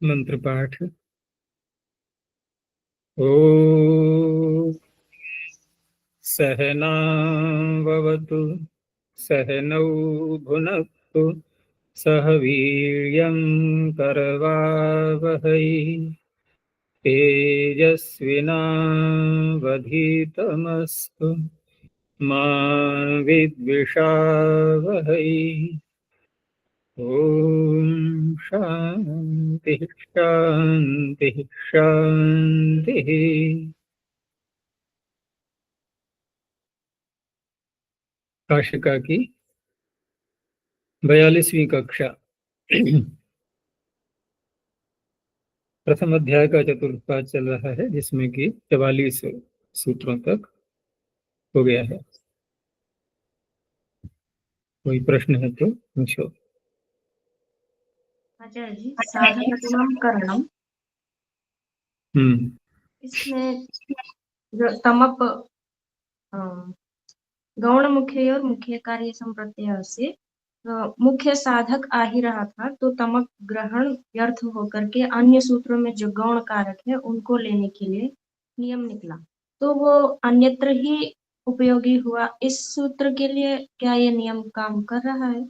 मंत्र पाठ। ओ सहनावतु सहनौ भुनक्तु सह वीर्यं करवावहै तेजस्विनावधीतमस्तु मा विद्विषावहै। ओम शांति शांति शांति। काशिका की 42वीं कक्षा प्रथम अध्याय का चतुर्थ पाठ चल रहा है, जिसमें कि 44 सूत्रों तक हो गया है। कोई प्रश्न है तो पूछो। आचार्य जी, साधकत्वम करणम, इसमें जो तमप गौण मुख्य और मुख्य कार्य संप्रत्यय से मुख्य साधक आ ही रहा था, तो तमक ग्रहण व्यर्थ होकर के अन्य सूत्रों में जो गौण कारक है उनको लेने के लिए नियम निकला, तो वो अन्यत्र ही उपयोगी हुआ। इस सूत्र के लिए क्या ये नियम काम कर रहा है?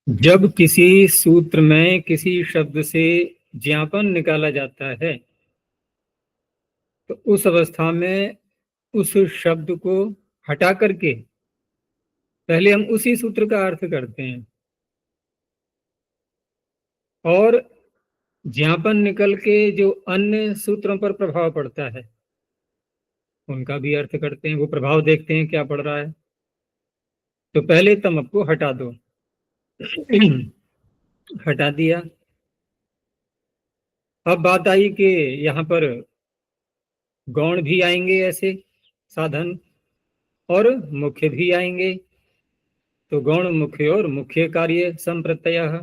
जब किसी सूत्र में किसी शब्द से ज्ञापन निकाला जाता है तो उस अवस्था में उस शब्द को हटा करके पहले हम उसी सूत्र का अर्थ करते हैं, और ज्ञापन निकल के जो अन्य सूत्रों पर प्रभाव पड़ता है उनका भी अर्थ करते हैं। वो प्रभाव देखते हैं क्या पड़ रहा है, तो पहले तमक को हटा दो। हटा दिया। अब बात आई कि यहाँ पर गौण भी आएंगे ऐसे साधन, और मुख्य भी आएंगे, तो गौण मुख्य और मुख्य कार्य संप्रत्यय।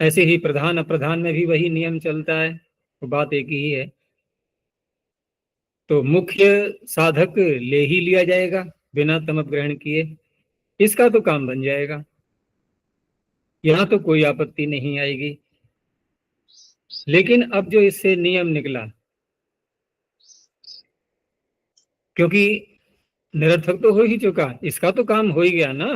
ऐसे ही प्रधान अप्रधान में भी वही नियम चलता है, तो बात एक ही है। तो मुख्य साधक ले ही लिया जाएगा बिना तमक ग्रहण किए, इसका तो काम बन जाएगा, यहाँ तो कोई आपत्ति नहीं आएगी। लेकिन अब जो इससे नियम निकला, क्योंकि निरर्थक तो हो ही चुका, इसका तो काम हो ही गया ना,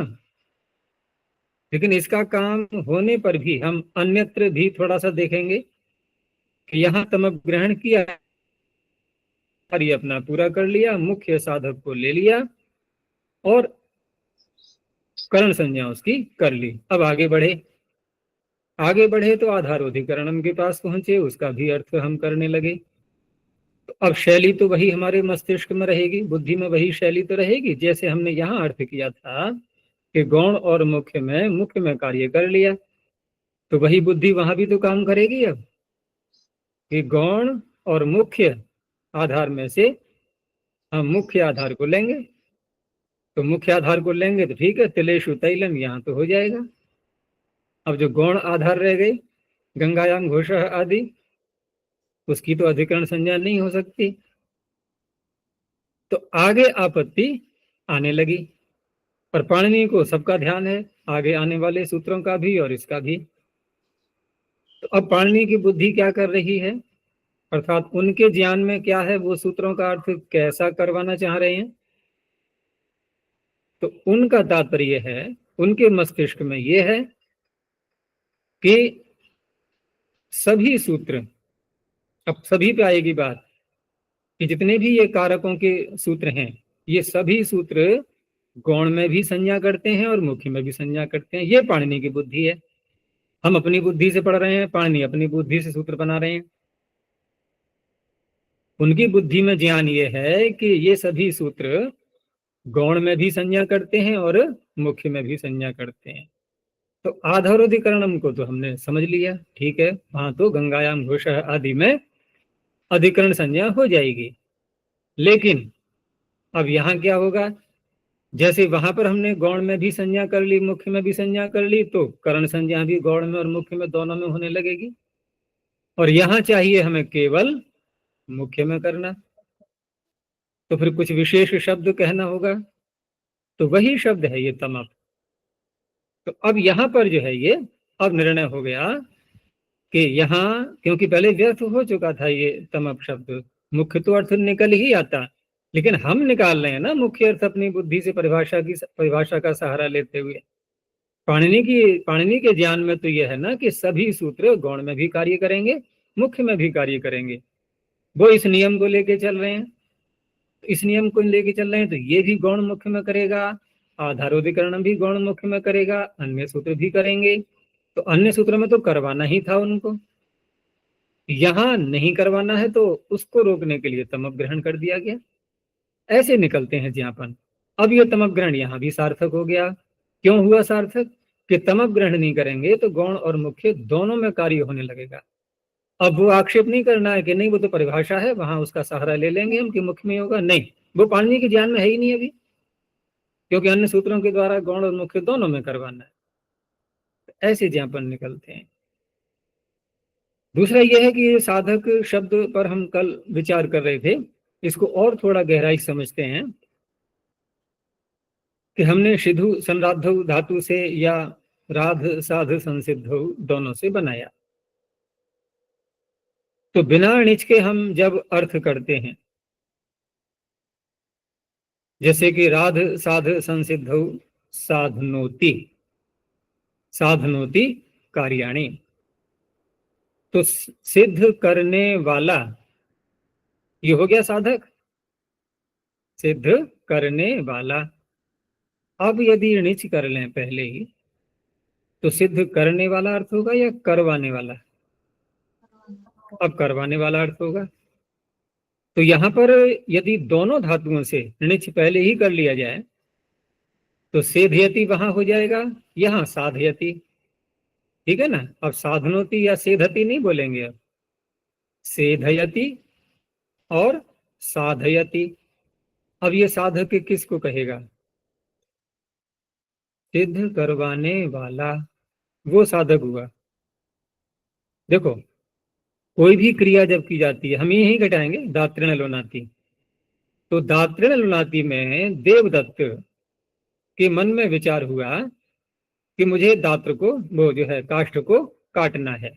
लेकिन इसका काम होने पर भी हम अन्यत्र भी थोड़ा सा देखेंगे कि यहाँ तमक ग्रहण किया, कार्य अपना पूरा कर लिया, मुख्य साधक को ले लिया और करण संज्ञा उसकी कर ली। अब आगे बढ़े। आगे बढ़े तो आधारोधिकरणम के पास पहुंचे, उसका भी अर्थ हम करने लगे। तो अब शैली तो वही हमारे मस्तिष्क में रहेगी, बुद्धि में वही शैली तो रहेगी, जैसे हमने यहाँ अर्थ किया था कि गौण और मुख्य में कार्य कर लिया, तो वही बुद्धि वहां भी तो काम करेगी। अब कि गौण और मुख्य आधार में से हम मुख्य आधार को लेंगे, तो मुख्य आधार को लेंगे तो ठीक है, तिलेशु तैलम यहाँ तो हो जाएगा। अब जो गौण आधार रह गई, गंगायाम घोष आदि, उसकी तो अधिकरण संज्ञा नहीं हो सकती, तो आगे आपत्ति आने लगी। पर पाणिनि को सबका ध्यान है, आगे आने वाले सूत्रों का भी और इसका भी। तो अब पाणिनि की बुद्धि क्या कर रही है, अर्थात उनके ज्ञान में क्या है, वो सूत्रों का अर्थ कैसा करवाना चाह रहे हैं। तो उनका तात्पर्य है, उनके मस्तिष्क में ये है कि सभी सूत्र, अब सभी पे आएगी बात, कि जितने भी ये कारकों के सूत्र हैं, ये सभी सूत्र गौण में भी संज्ञा करते हैं और मुख्य में भी संज्ञा करते हैं। ये पाणिनि की बुद्धि है। हम अपनी बुद्धि से पढ़ रहे हैं, पाणिनि अपनी बुद्धि से सूत्र बना रहे हैं। उनकी बुद्धि में ज्ञान ये है कि ये सभी सूत्र गौण में भी संज्ञा करते हैं और मुख्य में भी संज्ञा करते हैं। तो आधारोधिकरणम को तो हमने समझ लिया, ठीक है, वहां तो गंगायाम घोष आदि में अधिकरण संज्ञा हो जाएगी। लेकिन अब यहाँ क्या होगा, जैसे वहां पर हमने गौण में भी संज्ञा कर ली, मुख्य में भी संज्ञा कर ली, तो करण संज्ञा भी गौण में और मुख्य में दोनों में होने लगेगी। और यहाँ चाहिए हमें केवल मुख्य में करना, तो फिर कुछ विशेष शब्द कहना होगा, तो वही शब्द है ये तमक। तो अब यहाँ पर जो है ये अब निर्णय हो गया कि यहाँ क्योंकि पहले व्यर्थ हो चुका था ये तमप शब्द, मुख्य तो अर्थ निकल ही आता, लेकिन हम निकाल रहे हैं ना मुख्य अर्थ अपनी बुद्धि से, परिभाषा का सहारा लेते हुए। पाणिनि के ज्ञान में तो यह है ना कि सभी सूत्र गौण में भी कार्य करेंगे, मुख्य में भी कार्य करेंगे। वो इस नियम को लेके चल रहे हैं, इस नियम को लेके चल रहे हैं, तो ये भी गौण मुख्य में करेगा, आधारोधिकरण भी गौण मुख्य में करेगा, अन्य सूत्र भी करेंगे। तो अन्य सूत्र में तो करवाना ही था उनको, यहां नहीं करवाना है, तो उसको रोकने के लिए तमप ग्रहण कर दिया गया। ऐसे निकलते हैं ज्ञापन। अब ये तमप ग्रहण यहां भी सार्थक हो गया। क्यों हुआ सार्थक? कि तमप ग्रहण नहीं करेंगे तो गौण और मुख्य दोनों में कार्य होने लगेगा। अब वो आक्षेप नहीं करना है कि नहीं वो तो परिभाषा है, वहां उसका सहारा ले लेंगे हम कि मुख्य में होगा, नहीं, वो पाणिनि के ज्ञान में है ही नहीं अभी, क्योंकि अन्य सूत्रों के द्वारा गौण और मुख्य दोनों में करवाना है। ऐसे ज्ञापन निकलते हैं। दूसरा यह है कि साधक शब्द पर हम कल विचार कर रहे थे, इसको और थोड़ा गहराई समझते हैं कि हमने सिधु संराधु धातु से या राध साध संसिद्धौ दोनों से बनाया। तो बिना णिच के हम जब अर्थ करते हैं, जैसे कि राध साध संसिद्धौ साधनोति, साधनोति कार्याणि, तो सिद्ध करने वाला ये हो गया साधक, सिद्ध करने वाला। अब यदि णिच कर लें पहले ही, तो सिद्ध करने वाला अर्थ होगा या करवाने वाला? अब करवाने वाला अर्थ होगा। तो यहां पर यदि दोनों धातुओं से णिच पहले ही कर लिया जाए, तो सेधयति वहां हो जाएगा, यहां साधयति। ठीक है ना? अब साधनोति या सेधति नहीं बोलेंगे, अब सेधयति और साधयति। अब ये साधक किसको कहेगा? सिद्ध करवाने वाला, वो साधक हुआ। देखो, कोई भी क्रिया जब की जाती है, हम यही घटाएंगे दात्रिण लुनाति, तो दात्रिण लुनाति में देवदत्त के मन में विचार हुआ कि मुझे दात्र को, वो जो है काष्ठ को काटना है,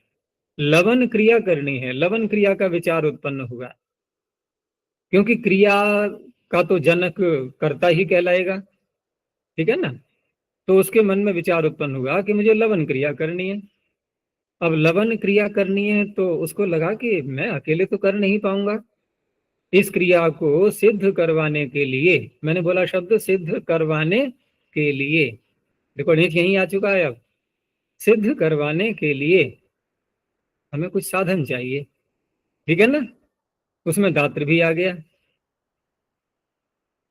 लवन क्रिया करनी है, लवन क्रिया का विचार उत्पन्न हुआ, क्योंकि क्रिया का तो जनक कर्ता ही कहलाएगा। ठीक है ना? तो उसके मन में विचार उत्पन्न हुआ कि मुझे लवन क्रिया करनी है। अब लवन क्रिया करनी है तो उसको लगा कि मैं अकेले तो कर नहीं पाऊंगा, इस क्रिया को सिद्ध करवाने के लिए, मैंने बोला शब्द सिद्ध करवाने के लिए, देखो नीच यहीं आ चुका है। अब सिद्ध करवाने के लिए हमें कुछ साधन चाहिए, ठीक है ना? उसमें दात्र भी आ गया।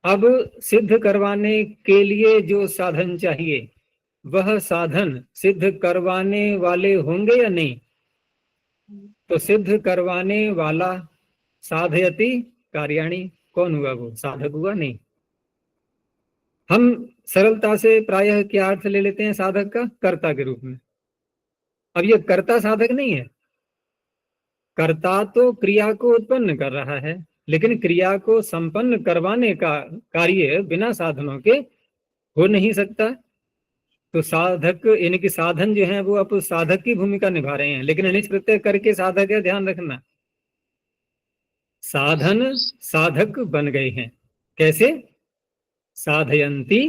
अब सिद्ध करवाने के लिए जो साधन चाहिए, वह साधन सिद्ध करवाने वाले होंगे या नहीं? तो सिद्ध करवाने वाला साधयति कार्याणि, कौन हुआ? वो साधक हुआ। नहीं, हम सरलता से प्रायः क्या अर्थ ले लेते हैं साधक का? कर्ता के रूप में। अब ये कर्ता साधक नहीं है, कर्ता तो क्रिया को उत्पन्न कर रहा है, लेकिन क्रिया को संपन्न करवाने का कार्य बिना साधनों के हो नहीं सकता। तो साधक यानी कि साधन जो है वो अब साधक की भूमिका निभा रहे हैं, लेकिन अनिच प्रत्यय करके साधक है, ध्यान रखना। साधन साधक बन गए हैं, कैसे? साधयंती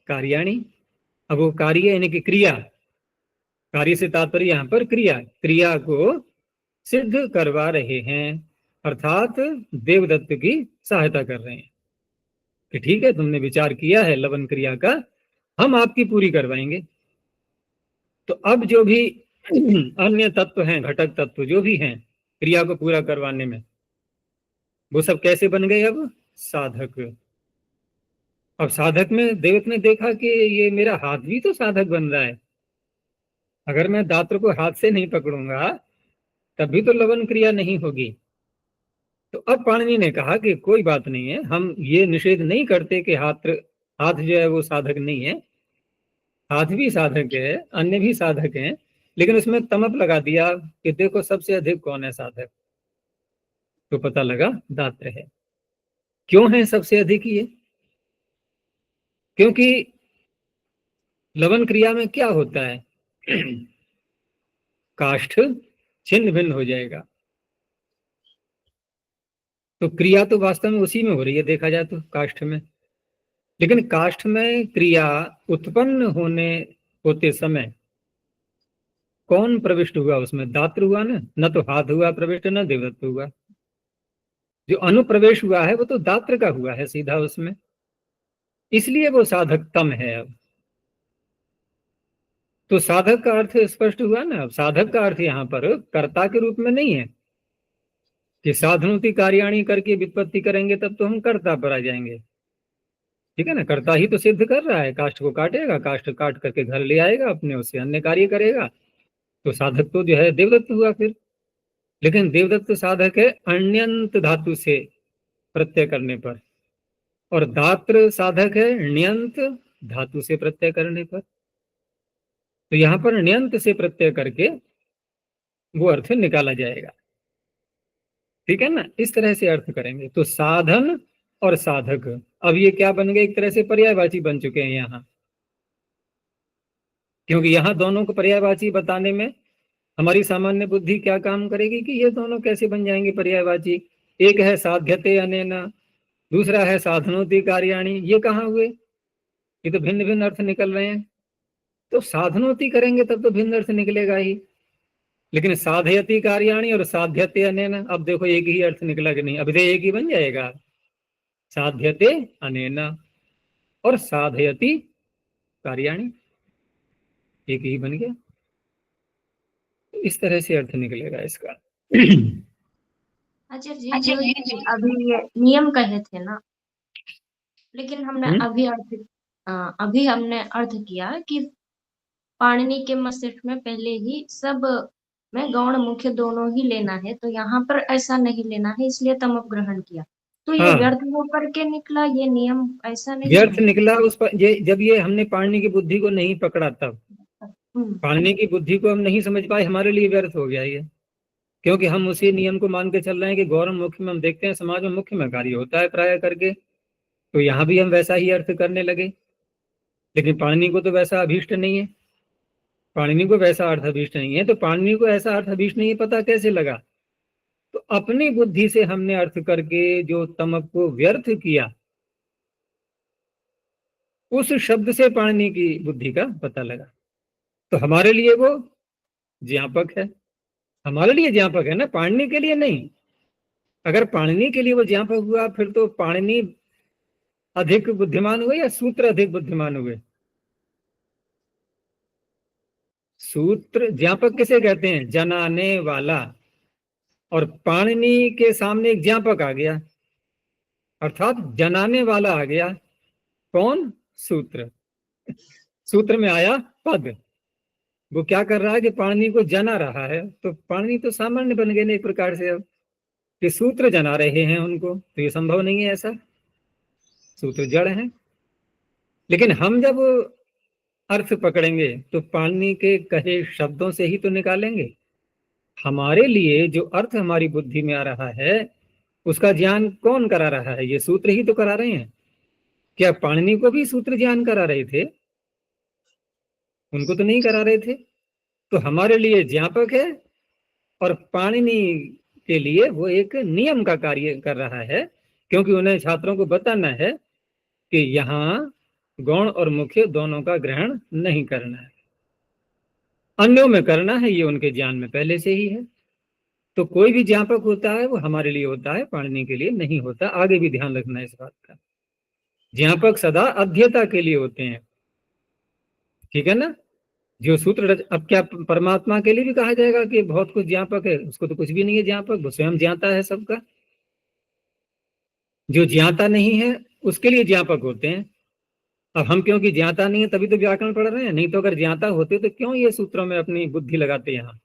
कार्याणि। अब वो कार्य यानी कि क्रिया, कार्य से तात्पर्य यहां पर क्रिया, क्रिया को सिद्ध करवा रहे हैं, अर्थात देवदत्त की सहायता कर रहे हैं कि ठीक है, तुमने विचार किया है लवन क्रिया का, हम आपकी पूरी करवाएंगे। तो अब जो भी अन्य तत्व हैं, घटक तत्व जो भी हैं क्रिया को पूरा करवाने में, वो सब कैसे बन गए? अब साधक। अब साधक में देवत ने देखा कि ये मेरा हाथ भी तो साधक बन रहा है, अगर मैं दात्र को हाथ से नहीं पकड़ूंगा तभी तो लवन क्रिया नहीं होगी। तो अब पाणिनि ने कहा कि कोई बात नहीं है, हम ये निषेध नहीं करते कि हाथ हाथ जो है वो साधक नहीं है, हाथ भी साधक है, अन्य भी साधक हैं, लेकिन उसमें तमप लगा दिया कि देखो सबसे अधिक कौन है साधक, तो पता लगा दात्र है। क्यों है सबसे अधिक ये? क्योंकि लवन क्रिया में क्या होता है? काष्ठ छिन्न भिन्न हो जाएगा। तो क्रिया तो वास्तव में उसी में हो रही है देखा जाए तो, काष्ठ में। लेकिन काष्ठ में क्रिया उत्पन्न होते समय कौन प्रविष्ट हुआ उसमें? दात्र हुआ ना, न तो हाथ हुआ प्रविष्ट, न देवदत्त हुआ। जो अनुप्रवेश हुआ है वो तो दात्र का हुआ है सीधा उसमें, इसलिए वो साधकतम है। अब तो साधक का अर्थ स्पष्ट हुआ ना। अब साधक का अर्थ यहाँ पर कर्ता के रूप में नहीं है कि साधनोति कार्याणी करके विपत्ति करेंगे तब तो हम कर्ता पर आ जाएंगे। ठीक है ना, कर्ता ही तो सिद्ध कर रहा है, काष्ठ को काटेगा, काष्ठ काट करके घर ले आएगा, अपने उससे अन्य कार्य करेगा। तो साधक तो जो है देवदत्त हुआ फिर। लेकिन देवदत्त साधक है अण्यंत धातु से प्रत्यय करने पर, और दात्र साधक है ण्यंत धातु से प्रत्यय करने पर। तो यहां पर ण्यंत से प्रत्यय करके वो अर्थ निकाला जाएगा। ठीक है ना, इस तरह से अर्थ करेंगे। तो साधन और साधक, अब ये क्या बन गए? एक तरह से पर्यायवाची बन चुके हैं यहाँ, क्योंकि यहाँ दोनों को पर्यायवाची बताने में हमारी सामान्य बुद्धि क्या काम करेगी कि ये दोनों कैसे बन जाएंगे पर्यायवाची। एक है साध्यते अनेन, दूसरा है साधनोति कार्याणि। ये कहाँ हुए? ये तो भिन्न भिन्न अर्थ निकल रहे हैं। तो साधनोति करेंगे तब तो भिन्न अर्थ निकलेगा ही, लेकिन साधयति कार्याणि और साध्यते अनेन, अब देखो एक ही अर्थ निकला कि नहीं? अभिधेय एक ही बन जाएगा, साध्यते अनेन और साधयति कार्याणि, एक ही बन गया। तो इस तरह से अर्थ निकलेगा इसका। आचार्य जी, जो ये अभी ये नियम कहे थे ना, लेकिन हमने अभी हमने अर्थ किया कि पाणिनि के मस्तिष्क में पहले ही सब में गौण मुख्य दोनों ही लेना है, तो यहाँ पर ऐसा नहीं लेना है, इसलिए तमप ग्रहण किया। तो ये हाँ, व्यर्थ होकर के निकला ये नियम, ऐसा नहीं व्यर्थ है। निकला उस पर जब ये हमने पाणिनि की बुद्धि को नहीं पकड़ा, तब हम्म, पाणिनि की बुद्धि को हम नहीं समझ पाए, हमारे लिए व्यर्थ हो गया ये। क्योंकि हम उसी नियम को मान के चल रहे हैं कि गौरव मुख्य में, हम देखते हैं समाज में मुख्य में कार्य होता है प्राय करके, तो यहाँ भी हम वैसा ही अर्थ करने लगे। लेकिन पाणिनि को तो वैसा अभीष्ट नहीं है, पाणिनि को वैसा अर्थ अभीष्ट नहीं है। तो पाणिनि को ऐसा अर्थ अभीष्ट नहीं है, पता कैसे लगा? तो अपनी बुद्धि से हमने अर्थ करके जो तमक को व्यर्थ किया, उस शब्द से पाणिनि की बुद्धि का पता लगा। तो हमारे लिए वो ज्ञापक है, हमारे लिए ज्ञापक है ना, पाणिनि के लिए नहीं। अगर पाणिनि के लिए वो ज्ञापक हुआ, फिर तो पाणिनि अधिक बुद्धिमान हुए या सूत्र अधिक बुद्धिमान हुए? सूत्र ज्ञापक किसे कहते हैं? जनाने वाला। और पाणिनि के सामने एक ज्ञापक आ गया, अर्थात जनाने वाला आ गया। कौन? सूत्र। सूत्र में आया पद, वो क्या कर रहा है कि पाणिनि को जना रहा है। तो पाणिनि तो सामान्य बन गए ना एक प्रकार से, अब कि सूत्र जना रहे हैं उनको, तो ये संभव नहीं है ऐसा, सूत्र जड़ है। लेकिन हम जब अर्थ पकड़ेंगे तो पाणिनि के कहे शब्दों से ही तो निकालेंगे। हमारे लिए जो अर्थ हमारी बुद्धि में आ रहा है, उसका ज्ञान कौन करा रहा है? ये सूत्र ही तो करा रहे हैं। क्या पाणिनि को भी सूत्र ज्ञान करा रहे थे? उनको तो नहीं करा रहे थे। तो हमारे लिए ज्ञापक है, और पाणिनि के लिए वो एक नियम का कार्य कर रहा है, क्योंकि उन्हें छात्रों को बताना है कि यहाँ गौण और मुख्य दोनों का ग्रहण नहीं करना है, अन्यों में करना है। ये उनके ज्ञान में पहले से ही है। तो कोई भी ज्ञापक होता है वो हमारे लिए होता है, पाणिनि के लिए नहीं होता। आगे भी ध्यान रखना है इस बात का। ज्ञापक सदा अध्येता के लिए होते हैं, ठीक है ना। जो अब क्या परमात्मा के लिए भी कहा जाएगा कि बहुत कुछ ज्ञापक है? उसको तो कुछ भी नहीं है ज्ञापक, वो स्वयं ज्ञाता है सबका। जो ज्ञाता नहीं है उसके लिए ज्ञापक होते हैं। अब हम क्योंकि ज्ञाता नहीं है तभी तो व्याकरण पढ़ रहे हैं, नहीं तो अगर ज्ञाता होते तो क्यों ये सूत्रों में अपनी बुद्धि लगाते? यहाँ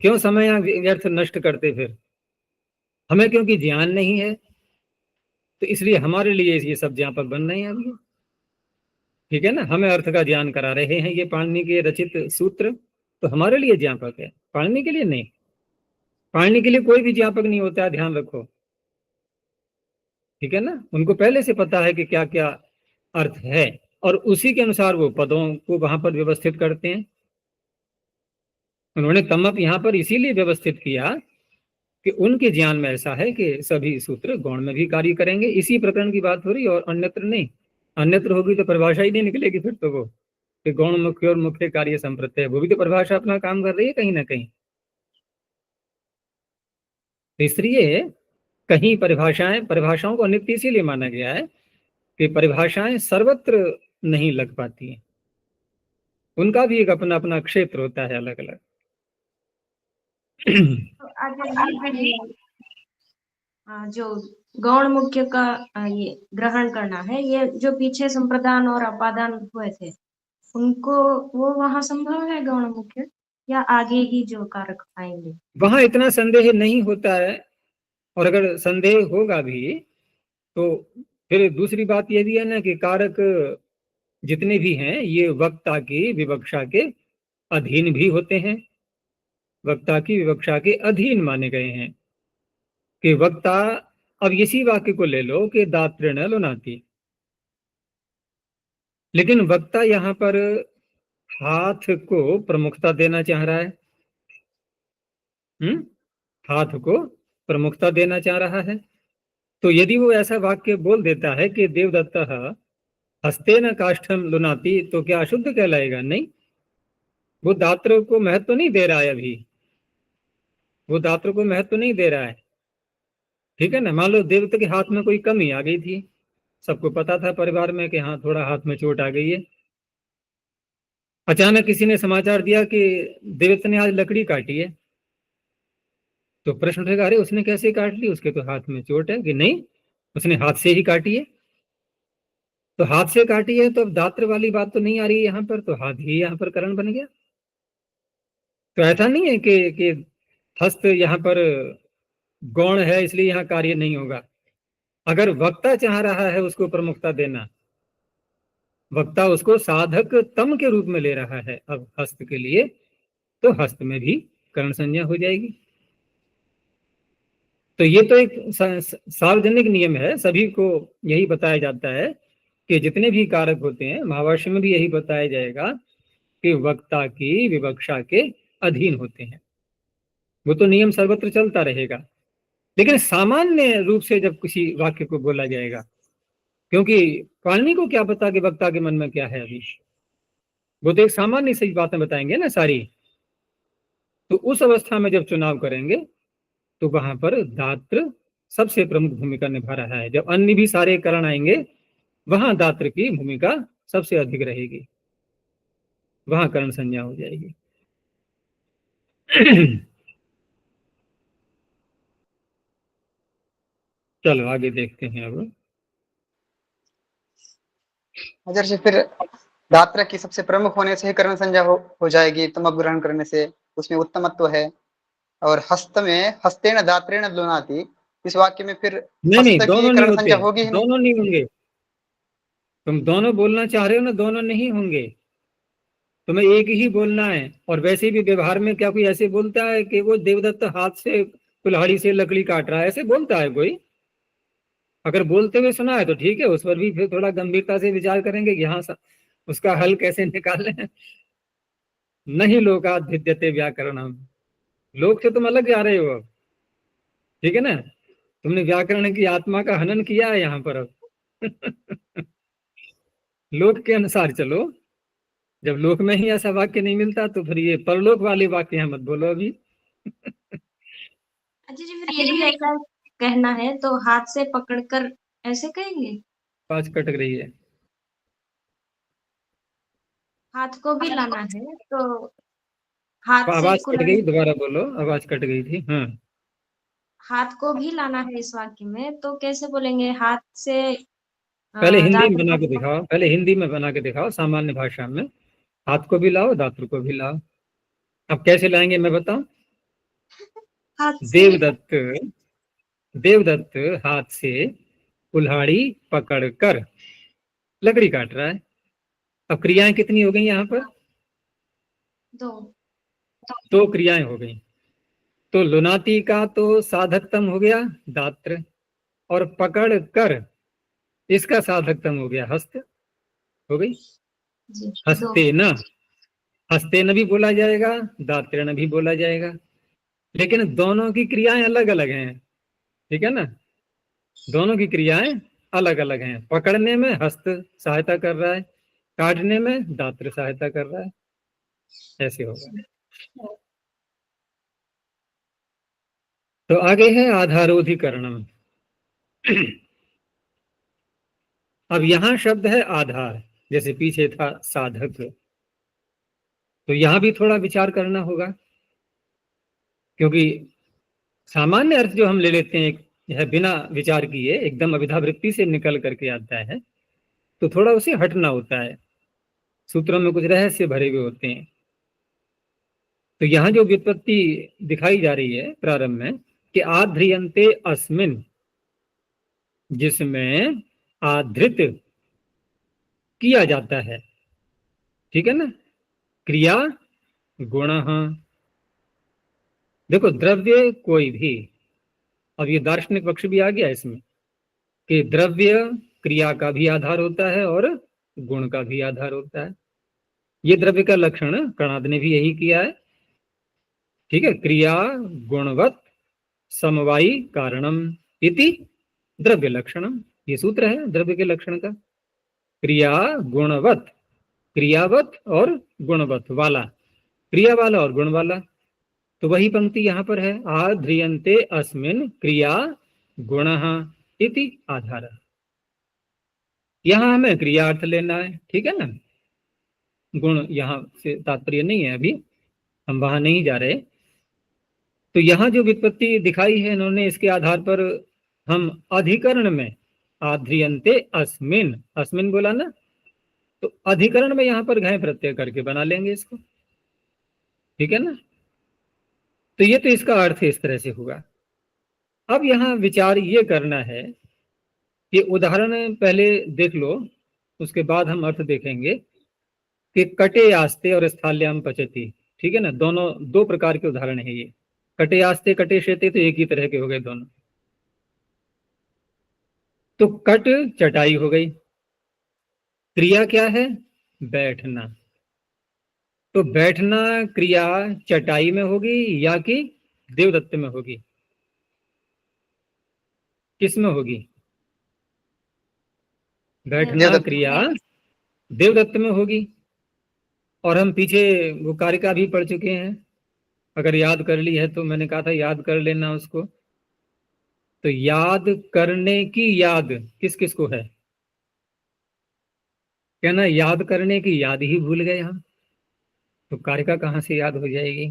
क्यों समय यहाँ व्यर्थ नष्ट करते? फिर हमें क्योंकि ज्ञान नहीं है, तो इसलिए हमारे लिए ये सब ज्ञापक बन रहे हैं अभी। ठीक है ना, हमें अर्थ का ज्ञान करा रहे हैं ये पाणिनि के रचित सूत्र, तो हमारे लिए ज्ञापक है, पाणिनि के लिए नहीं। पाणिनि के लिए कोई भी ज्ञापक नहीं होता है, ध्यान रखो। ठीक है ना, उनको पहले से पता है कि क्या क्या अर्थ है, और उसी के अनुसार वो पदों को वहां पर व्यवस्थित करते हैं। उन्होंने तमप यहाँ पर इसीलिए व्यवस्थित किया कि उनके ज्ञान में ऐसा है कि सभी सूत्र गौण में भी कार्य करेंगे। इसी प्रकरण की बात हो रही है और अन्यत्र नहीं। अन्यत्र होगी तो परिभाषा ही नहीं निकलेगी फिर तो वो कि गौण मुख्य और मुख्य कार्य संप्रत्यय, वो भी तो परिभाषा अपना काम कर रही है कहीं ना कहीं। तो इसलिए कहीं परिभाषाओं को अनित्य इसीलिए माना गया है कि परिभाषाएं सर्वत्र नहीं लग पाती हैं, उनका भी एक अपना अपना क्षेत्र होता है अलग अलग। तो आचार्य जी ये जो गौण मुख्य का ये ग्रहण करना है, ये जो पीछे संप्रदान और अपादान हुए थे उनको, वो वहां संभव है गौण मुख्य, या आगे ही जो कारक आएंगे? वहां इतना संदेह नहीं होता है, और अगर संदेह होगा भी तो फिर दूसरी बात यह भी है ना कि कारक जितने भी हैं ये वक्ता की विवक्षा के अधीन भी होते हैं, वक्ता की विवक्षा के अधीन माने गए हैं कि वक्ता। अब इसी वाक्य को ले लो कि दातृण लुनाति, लेकिन वक्ता यहाँ पर हाथ को प्रमुखता देना चाह रहा है। हाथ को प्रमुखता देना चाह रहा है। तो यदि वो ऐसा वाक्य बोल देता है कि देवदत्त हस्तेन काष्ठम लुनाति, तो क्या अशुद्ध कहलाएगा? नहीं, वो दात्र को महत्व नहीं दे रहा है अभी, वो दात्र को महत्व नहीं दे रहा है। ठीक है ना। मान लो देवदत्त के हाथ में कोई कमी आ गई थी, सबको पता था परिवार में कि हाँ थोड़ा हाथ में चोट आ गई है। अचानक किसी ने समाचार दिया कि देवदत्त ने आज लकड़ी काटी है, तो प्रश्न उठेगा, अरे उसने कैसे काट ली, उसके तो हाथ में चोट है। कि नहीं, उसने हाथ से ही काटी है। तो हाथ से काटी है तो अब दात्र वाली बात तो नहीं आ रही है यहाँ पर, तो हाथ ही यहाँ पर कारण बन गया। तो ऐसा नहीं है कि हस्त यहाँ पर गौण है इसलिए यहाँ कार्य नहीं होगा। अगर वक्ता चाह रहा है उसको प्रमुखता देना, वक्ता उसको साधक तम के रूप में ले रहा है अब हस्त के लिए, तो हस्त में भी कर्ण संज्ञा हो जाएगी। तो ये तो एक सार्वजनिक नियम है, सभी को यही बताया जाता है कि जितने भी कारक होते हैं, महाभाष्य में भी यही बताया जाएगा कि वक्ता की विवक्षा के अधीन होते हैं। वो तो नियम सर्वत्र चलता रहेगा, लेकिन सामान्य रूप से जब किसी वाक्य को बोला जाएगा, क्योंकि पाणिनि को क्या पता कि वक्ता के मन में क्या है अभी, वो तो एक सामान्य सी बातें बताएंगे ना सारी। तो उस अवस्था में जब चुनाव करेंगे तो वहां पर दात्र सबसे प्रमुख भूमिका निभा रहा है। जब अन्य भी सारे करण आएंगे वहां दात्र की भूमिका सबसे अधिक रहेगी, वहां कर्ण संज्ञा हो जाएगी। चलो आगे देखते हैं अब। आचार्य फिर दात्र की सबसे प्रमुख होने से ही कर्ण संज्ञा हो जाएगी, तमप ग्रहण करने से उसमें उत्तमत्व है। और हस्त में हस्तेन दात्रेण लुनाति, इस वाक्य में फिर नहीं नहीं, हस्त की दोनों नहीं कर्ण होते, संज्ञा होगी ही नहीं। दोनों नहीं होंगे। तुम दोनों बोलना चाह रहे हो ना, दोनों नहीं होंगे, तुम्हें एक ही बोलना है। और वैसे भी व्यवहार में क्या कोई ऐसे बोलता है कि वो देवदत्त हाथ से कुल्हाड़ी से लकड़ी काट रहा है, ऐसे बोलता है कोई? अगर बोलते हुए सुना है तो ठीक है, उस पर भी फिर थोड़ा गंभीरता से विचार करेंगे कि हाँ उसका हल कैसे निकालें। नहीं लोकात् भिद्यते व्याकरणम, लोक से तुम अलग जा रहे हो अब। ठीक है ना, तुमने व्याकरण की आत्मा का हनन किया है यहाँ पर अब। लोक के अनुसार चलो। जब लोक में ही ऐसा वाक्य नहीं मिलता तो फिर ये परलोक वाले वाक्य यहाँ मत बोलो अभी। अच्छा जी, फिर यदि ऐसा कहना है तो हाथ से पकड़कर ऐसे कहेंगे? पाँच कट रही है, हाथ को भी लाना है तो हाथ से आवाज कट कुल्हाड़ी, गई, दोबारा बोलो, आवाज कट गई थी। हाँ, हाथ को भी लाना है इस वाक्य में, तो कैसे बोलेंगे? हाथ से पहले हिंदी में दात्र बना को के दिखाओ, पहले हिंदी में बना के दिखाओ सामान्य भाषा में। हाथ को भी लाओ, दात्र को भी लाओ। अब कैसे लाएंगे मैं बताऊं। हाथ से। देवदत्त देवदत्त हाथ से कुल्हाड़ी पकड़कर लकड़ी काट रहा है। अब क्रियाएं कितनी हो गई यहाँ पर? दो। दो क्रियाएं हो गई। तो लुनाती का तो साधकतम हो गया दात्र, और पकड़ कर इसका साधकतम हो गया हस्त। हो गई जी, दो। हस्ते न। हस्तेन भी बोला जाएगा, दात्रेण भी बोला जाएगा, लेकिन दोनों की क्रियाएं अलग अलग हैं, ठीक है ना। दोनों की क्रियाएं अलग अलग हैं। पकड़ने में हस्त सहायता कर रहा है, काटने में दात्र सहायता कर रहा है, ऐसे होगा। तो आगे है आधारोधिकरणम। अब यहां शब्द है आधार, जैसे पीछे था साधक, तो यहां भी थोड़ा विचार करना होगा, क्योंकि सामान्य अर्थ जो हम ले लेते हैं यह बिना विचार किए एकदम अभिधावृत्ति से निकल करके आता है, तो थोड़ा उसे हटना होता है, सूत्रों में कुछ रहस्य भरे हुए होते हैं। तो यहां जो व्युत्पत्ति दिखाई जा रही है प्रारंभ में कि आध्रियंते अस्मिन, जिसमें आधृत किया जाता है, ठीक है ना, क्रिया गुण। देखो द्रव्य कोई भी, अब ये दार्शनिक पक्ष भी आ गया इसमें कि द्रव्य क्रिया का भी आधार होता है और गुण का भी आधार होता है। ये द्रव्य का लक्षण कणाद ने भी यही किया है, ठीक है। क्रिया गुणवत समवायी कारणम इति द्रव्य लक्षणम, ये सूत्र है द्रव्य के लक्षण का। क्रिया गुणवत, क्रियावत और गुणवत वाला, क्रिया वाला और गुण वाला। तो वही पंक्ति यहां पर है, आध्रियंते अस्मिन क्रिया गुणः इति आधार। यहां हमें क्रिया अर्थ लेना है, ठीक है ना, गुण यहां से तात्पर्य नहीं है, अभी हम वहां नहीं जा रहे। तो यहां जो व्युत्पत्ति दिखाई है इन्होंने, इसके आधार पर हम अधिकरण में आध्रियंते अस्मिन, अस्मिन बोला ना, तो अधिकरण में यहां पर घय प्रत्यय करके बना लेंगे इसको, ठीक है ना। तो ये तो इसका अर्थ इस तरह से हुआ। अब यहां विचार ये करना है कि उदाहरण पहले देख लो, उसके बाद हम अर्थ देखेंगे कि कटे आस्ते और स्थाल्याम पचती, ठीक है ना, दोनों दो प्रकार के उदाहरण है ये। कटे आस्ते कटे शेते तो एक ही तरह के हो गए दोनों। तो कट चटाई हो गई, क्रिया क्या है, बैठना। तो बैठना क्रिया चटाई में होगी या कि देवदत्त में होगी, किस में होगी? बैठना देवदत्त। क्रिया देवदत्त में होगी। और हम पीछे वो कारिका भी पढ़ चुके हैं, अगर याद कर ली है तो मैंने कहा था याद कर लेना उसको। तो याद करने की याद किस किस को है? कहना याद करने की याद ही भूल गए हम, तो कारिका कहां से याद हो जाएगी?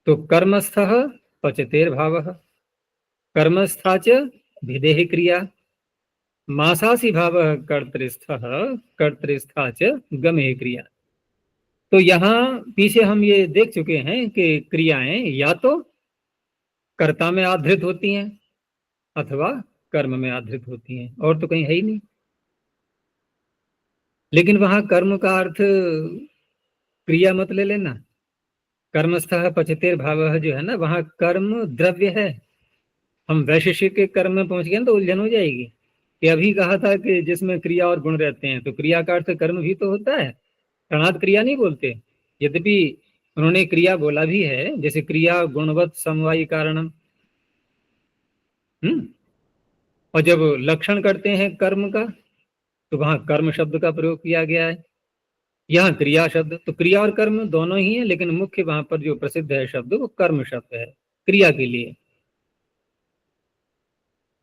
तो कर्मस्थः पचतेर भावः, कर्मस्था च भिदेह क्रिया, मासासी भावः कर्तृस्थः, कर्तृस्था च गमेह क्रिया। तो यहां पीछे हम ये देख चुके हैं कि क्रियाएं या तो कर्ता में आधृत होती हैं अथवा कर्म में आधृत होती हैं, और तो कहीं है ही नहीं। लेकिन वहां कर्म का अर्थ क्रिया मत ले लेना। कर्मस्थः पचतेर भावः जो है ना, वहां कर्म द्रव्य है। हम वैशेषिक के कर्म में पहुंच गए तो उलझन हो जाएगी कि अभी कहा था कि जिसमें क्रिया और गुण रहते हैं, तो क्रिया का अर्थ कर्म भी तो होता है, प्रणाद क्रिया नहीं बोलते। यद्यपि उन्होंने क्रिया बोला भी है, जैसे क्रिया गुणवत समवायी कारणम। और जब लक्षण करते हैं कर्म का तो वहां कर्म शब्द का प्रयोग किया गया है, यहाँ क्रिया शब्द। तो क्रिया और कर्म दोनों ही है, लेकिन मुख्य वहां पर जो प्रसिद्ध है शब्द वो कर्म शब्द है क्रिया के लिए।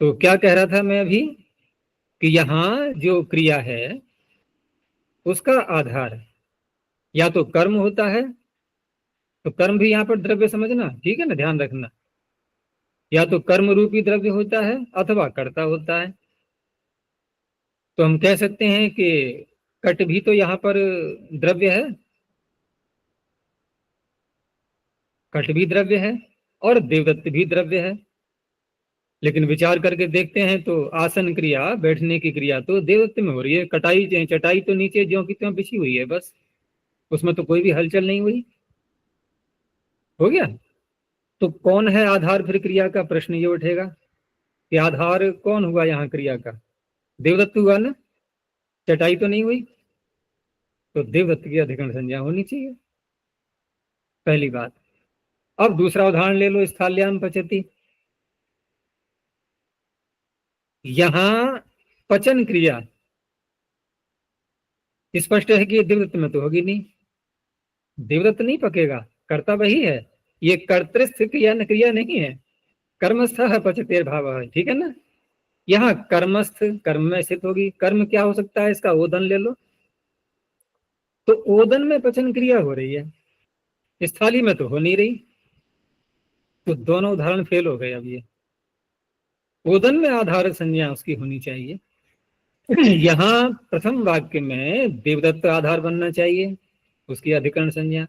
तो क्या कह रहा था मैं अभी कि यहाँ जो क्रिया है उसका आधार या तो कर्म होता है, तो कर्म भी यहाँ पर द्रव्य समझना, ठीक है ना, ध्यान रखना। या तो कर्म रूपी द्रव्य होता है अथवा कर्ता होता है। तो हम कह सकते हैं कि कट भी तो यहाँ पर द्रव्य है, कट भी द्रव्य है और देवदत्त भी द्रव्य है। लेकिन विचार करके देखते हैं तो आसन क्रिया, बैठने की क्रिया तो देवदत्त में हो रही है, कटाई चटाई तो नीचे ज्यों की त्यों बिछी हुई है, बस उसमें तो कोई भी हलचल नहीं हुई। हो गया। तो कौन है आधार फिर क्रिया का? प्रश्न ये उठेगा कि आधार कौन हुआ यहाँ क्रिया का? देवदत्त हुआ ना, चटाई तो नहीं हुई, तो देवदत्त की अधिकरण संज्ञा होनी चाहिए। पहली बात। अब दूसरा उदाहरण ले लो, स्थाल्याम पचति। यहां पचन क्रिया स्पष्ट है कि दिव्यत में तो होगी नहीं, दिव्यत नहीं पकेगा, कर्ता वही है, ये कर्तृस्थ क्रिया क्रिया नहीं है, कर्मस्थ है पचतेर भाव है, ठीक है ना। यहाँ कर्मस्थ कर्म में स्थित होगी, कर्म क्या हो सकता है इसका, ओदन ले लो, तो ओदन में पचन क्रिया हो रही है, इस थाली में तो हो नहीं रही, तो दोनों उदाहरण फेल हो गए। अब ये ओदन में आधार संज्ञा उसकी होनी चाहिए, यहाँ प्रथम वाक्य में देवदत्त आधार बनना चाहिए, उसकी अधिकरण संज्ञा,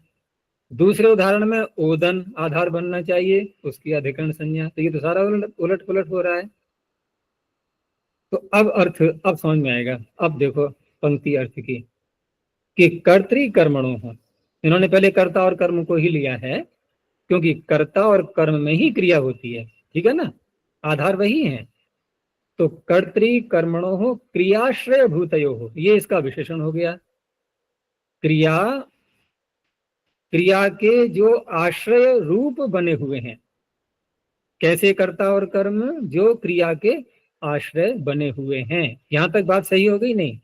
दूसरे उदाहरण में ओदन आधार बनना चाहिए, उसकी अधिकरण संज्ञा, तो ये तो सारा उलट पुलट हो रहा है। तो अब अर्थ अब समझ में आएगा। अब देखो पंक्ति अर्थ की, कि कर्तृकर्मणों हो, इन्होंने पहले कर्ता और कर्म को ही लिया है, क्योंकि कर्ता और कर्म में ही क्रिया होती है, ठीक है ना, आधार वही है। तो कर्तृकर्मणो हो क्रियाश्रय भूतयो हो, ये इसका विशेषण हो गया। क्रिया क्रिया के जो आश्रय रूप बने हुए हैं, कैसे कर्ता और कर्म, जो क्रिया के आश्रय बने हुए हैं। यहां तक बात सही हो गई नहीं?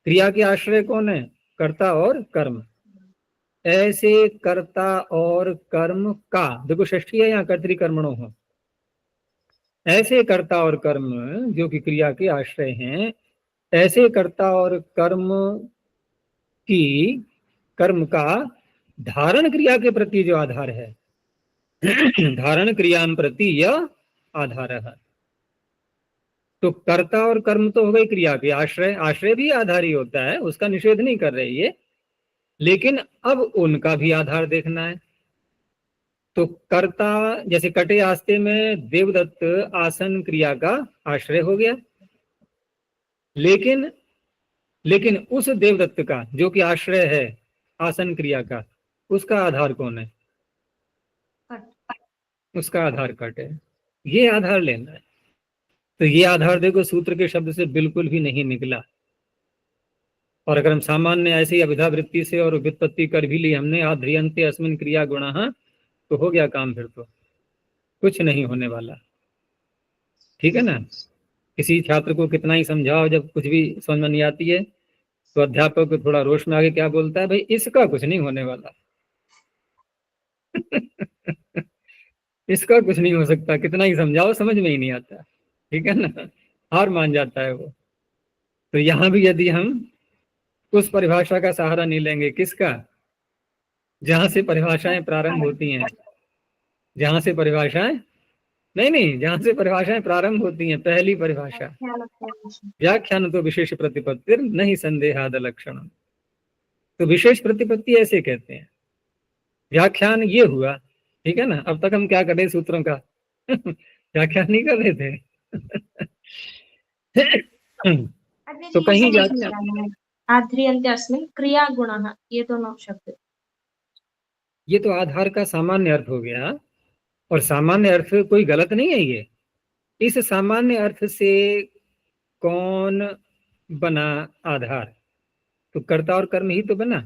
क्रिया के आश्रय कौन है, कर्ता और कर्म। ऐसे कर्ता और कर्म का, देखो षष्ठी है यहाँ, कर्तृकर्मणो हो, ऐसे कर्ता और कर्म जो कि क्रिया के आश्रय हैं, ऐसे कर्ता और कर्म की, कर्म का धारण क्रिया के प्रति जो आधार है, धारण क्रियां प्रति यह आधार है। तो कर्ता और कर्म तो हो गई क्रिया के आश्रय, आश्रय भी आधार ही होता है, उसका निषेध नहीं कर रही है, लेकिन अब उनका भी आधार देखना है। तो कर्ता, जैसे कटे आस्ते में देवदत्त आसन क्रिया का आश्रय हो गया, लेकिन उस देवदत्त का जो कि आश्रय है आसन क्रिया का, उसका आधार कौन है, उसका आधार कट है, ये आधार लेना है। तो ये आधार देखो सूत्र के शब्द से बिल्कुल भी नहीं निकला, और अगर हम सामान्य ऐसे ही अभिधा वृत्ति से और व्युत्पत्ति कर भी ली हमने, आध्रियन्ते अस्मिन् क्रिया गुणः, तो हो गया काम, फिर तो कुछ नहीं होने वाला, ठीक है ना। किसी छात्र को कितना ही समझाओ, जब कुछ भी समझ में नहीं आती है तो अध्यापक को थोड़ा रोष में आगे क्या बोलता है, भाई इसका कुछ नहीं होने वाला। इसका कुछ नहीं हो सकता, कितना ही समझाओ समझ में ही नहीं आता, ठीक है ना, हार मान जाता है वो। तो यहाँ भी यदि हम उस परिभाषा का सहारा नहीं लेंगे, किसका, जहां से परिभाषाएं प्रारंभ होती हैं, जहां से परिभाषाएं नहीं, जहां से परिभाषाएं प्रारंभ होती हैं, पहली परिभाषा व्याख्यान तो विशेष प्रतिपत्ति नहीं संदेहाद लक्षण, तो विशेष प्रतिपत्ति ऐसे कहते हैं, व्याख्यान ये हुआ, ठीक है ना। अब तक हम क्या कर रहे सूत्रों का व्याख्यान नहीं कर रहे थे। तो कहीं आध्रियन्ते अस्मिन् क्रिया गुणः, ये दोनों शब्द, ये तो आधार का सामान्य अर्थ हो गया, और सामान्य अर्थ कोई गलत नहीं है ये। इस सामान्य अर्थ से कौन बना आधार, तो कर्ता और कर्म ही तो बना।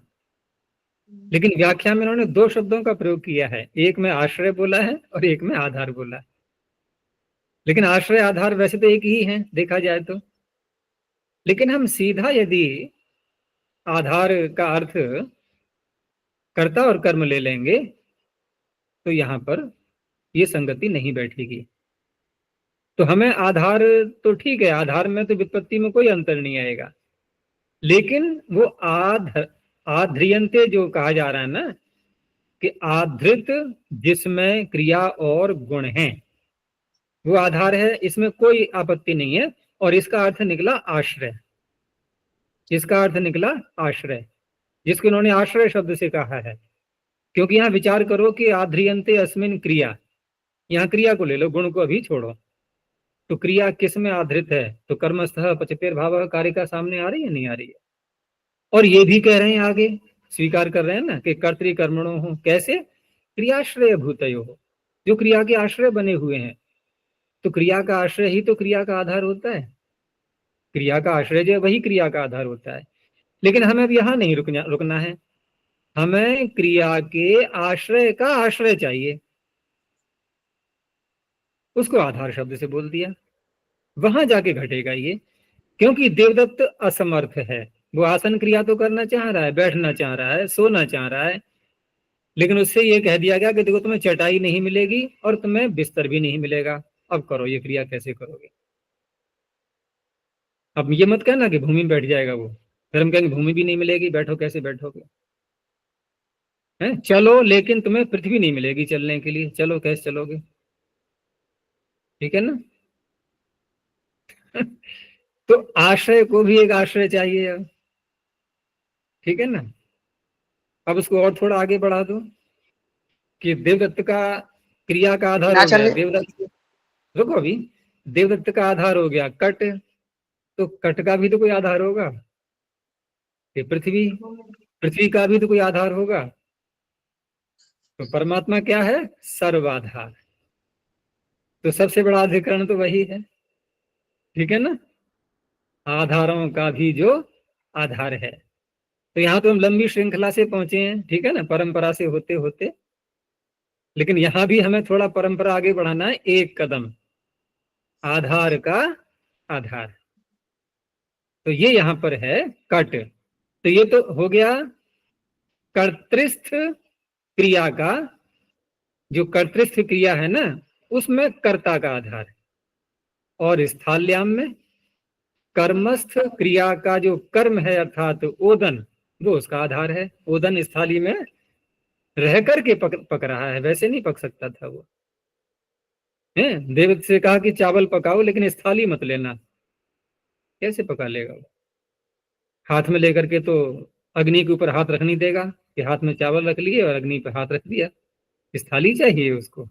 लेकिन व्याख्या में उन्होंने दो शब्दों का प्रयोग किया है, एक में आश्रय बोला है और एक में आधार बोला है। लेकिन आश्रय आधार वैसे तो एक ही है देखा जाए तो, लेकिन हम सीधा यदि आधार का अर्थ कर्ता और कर्म ले लेंगे तो यहां पर ये संगति नहीं बैठेगी। तो हमें आधार तो ठीक है, आधार में तो व्युत्पत्ति में कोई अंतर नहीं आएगा, लेकिन वो आध्रियन्ते जो कहा जा रहा है ना, कि आधृत जिसमें क्रिया और गुण हैं वो आधार है, इसमें कोई आपत्ति नहीं है। और इसका अर्थ निकला आश्रय, इसका अर्थ निकला आश्रय, जिसको उन्होंने आश्रय शब्द से कहा है। क्योंकि यहाँ विचार करो कि आध्रियन्ते अस्मिन् क्रिया, यहाँ क्रिया को ले लो, गुण को अभी छोड़ो। तो क्रिया किस में आधृत है, तो कर्मस्थः पचतेर भावः, कार्य का सामने आ रही है नहीं आ रही है। और ये भी कह रहे हैं आगे, स्वीकार कर रहे हैं ना कि कर्तृकर्मणो हो, कैसे, क्रियाश्रय भूतयो हो, जो क्रिया के आश्रय बने हुए हैं। तो क्रिया का आश्रय ही तो क्रिया का आधार होता है, क्रिया का आश्रय जो है वही क्रिया का आधार होता है। लेकिन हमें अब यहाँ नहीं रुकना है, हमें क्रिया के आश्रय का आश्रय चाहिए, उसको आधार शब्द से बोल दिया, वहां जाके घटेगा ये। क्योंकि देवदत्त असमर्थ है, वो आसन क्रिया तो करना चाह रहा है, बैठना चाह रहा है, सोना चाह रहा है, लेकिन उससे ये कह दिया गया कि देखो तुम्हें चटाई नहीं मिलेगी और तुम्हें बिस्तर भी नहीं मिलेगा, अब करो ये क्रिया, कैसे करोगे? अब ये मत कहना कि भूमि में बैठ जाएगा वो, फिर हम कहेंगे भूमि भी नहीं मिलेगी, बैठो कैसे बैठोगे? हैं, चलो लेकिन तुम्हें पृथ्वी नहीं मिलेगी चलने के लिए, चलो कैसे चलोगे? ठीक है ना? तो आश्रय को भी एक आश्रय चाहिए अब, ठीक है ना? अब उसको और थोड़ा आगे बढ़ा दो कि देवदत्त का क्रिया का आधार हो गया आचार्य देवदत्त, रुको अभी, देवदत्त का आधार हो गया कट, तो कट का भी तो कोई आधार होगा, कि पृथ्वी, पृथ्वी का भी तो कोई आधार होगा। तो परमात्मा क्या है? सर्वाधार, तो सबसे बड़ा अधिकरण तो वही है, ठीक है ना? आधारों का भी जो आधार है। तो यहाँ तो हम लंबी श्रृंखला से पहुंचे हैं, ठीक है ना, परंपरा से होते होते, लेकिन यहाँ भी हमें थोड़ा परंपरा आगे बढ़ाना है, एक कदम, आधार का आधार। तो ये यहाँ पर है कट, तो ये तो हो गया कर्तृस्थ क्रिया का, जो कर्तृस्थ क्रिया है ना, उसमें कर्ता का आधार, और स्थाल्याम में कर्मस्थ क्रिया का जो कर्म है अर्थात ओदन, वो उसका आधार है। ओदन स्थाली में रह करके पक रहा है, वैसे नहीं पक सकता था वो, है देवदत्त से कहा कि चावल पकाओ लेकिन स्थाली मत लेना, कैसे पका लेगा वो? हाथ में लेकर के तो अग्नि के ऊपर हाथ रख नहीं देगा कि हाथ में चावल रख लिए और अग्नि पे हाथ रख दिया, स्थाली चाहिए उसको।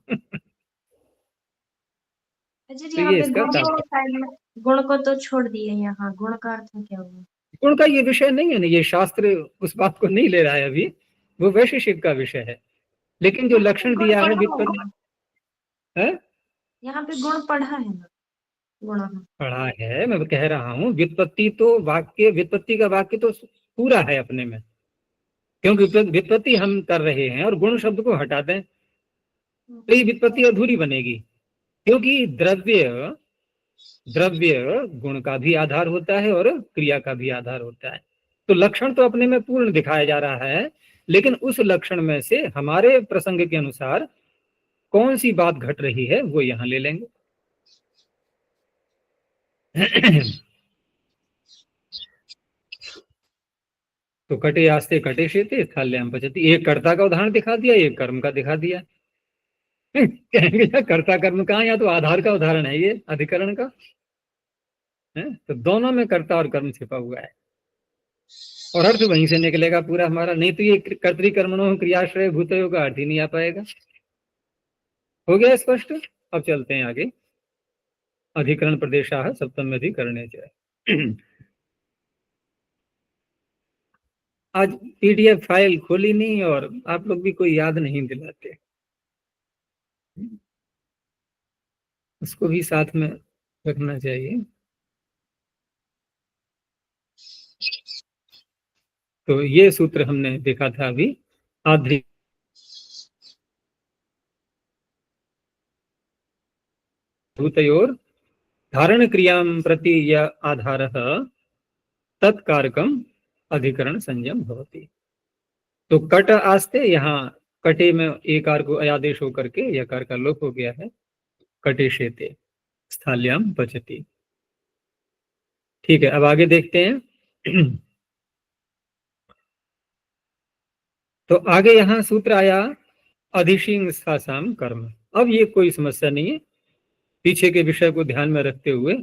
अच्छा जी, तो यहाँ ये पे इसका गुण को तात्पर्य। साइड में, गुण को तो छोड़ दिए, यहाँ गुण का अर्थ क्या हुआ? गुण का ये विषय नहीं है ना, ये शास्त्र उस बात को नहीं ले रहा है अभी, वो वैशेषिक का विषय है, लेकिन जो यहाँ पे लक्षण गुण दिया है पढ़ा व्युत्पत्ति है, है, यहाँ पे गुण पढ़ा है ना, गुण है। पढ़ा है, मैं कह रहा हूँ व्युत्पत्ति तो वाक्य, व्युत्पत्ति का वाक्य तो पूरा है अपने में, क्योंकि व्युत्पत्ति हम कर रहे हैं और गुण शब्द को हटा दें तो ये व्युत्पत्ति अधूरी बनेगी, क्योंकि द्रव्य, द्रव्य गुण का भी आधार होता है और क्रिया का भी आधार होता है। तो लक्षण तो अपने में पूर्ण दिखाया जा रहा है, लेकिन उस लक्षण में से हमारे प्रसंग के अनुसार कौन सी बात घट रही है वो यहां ले लेंगे। तो कटे आस्ते कटे शेते स्थाल्याम पचती, एक कर्ता का उदाहरण दिखा दिया, एक कर्म का दिखा दिया। कहेंगे यार कर्ता कर्म कहाँ, या तो आधार का उदाहरण है ये अधिकरण का है, तो दोनों में कर्ता और कर्म छिपा हुआ है और अर्थ वहीं से निकलेगा पूरा हमारा, नहीं तो ये कर्तृकर्मणों क्रियाश्रय भूतयों का अर्थ ही नहीं आ पाएगा। हो गया स्पष्ट? अब चलते हैं आगे, अधिकरण प्रदेशाः सप्तम अधिकरणे च। आज पीडीएफ फाइल खोली नहीं और आप लोग भी कोई याद नहीं दिलाते, उसको भी साथ में रखना चाहिए। तो ये सूत्र हमने देखा था अभी, आधि भूतयोर धारण क्रियां प्रति य आधारः तत्कारकम अधिकरण संयम भवति। तो कट आस्ते, यहाँ कटे में एकार को अयादेश होकर के यकार का लोप हो गया है, कटे शेते स्थाल्याम पचति। ठीक है, अब आगे देखते हैं। तो आगे यहाँ सूत्र आया अधिशिंग स्थासाम कर्म। अब ये कोई समस्या नहीं है, पीछे के विषय को ध्यान में रखते हुए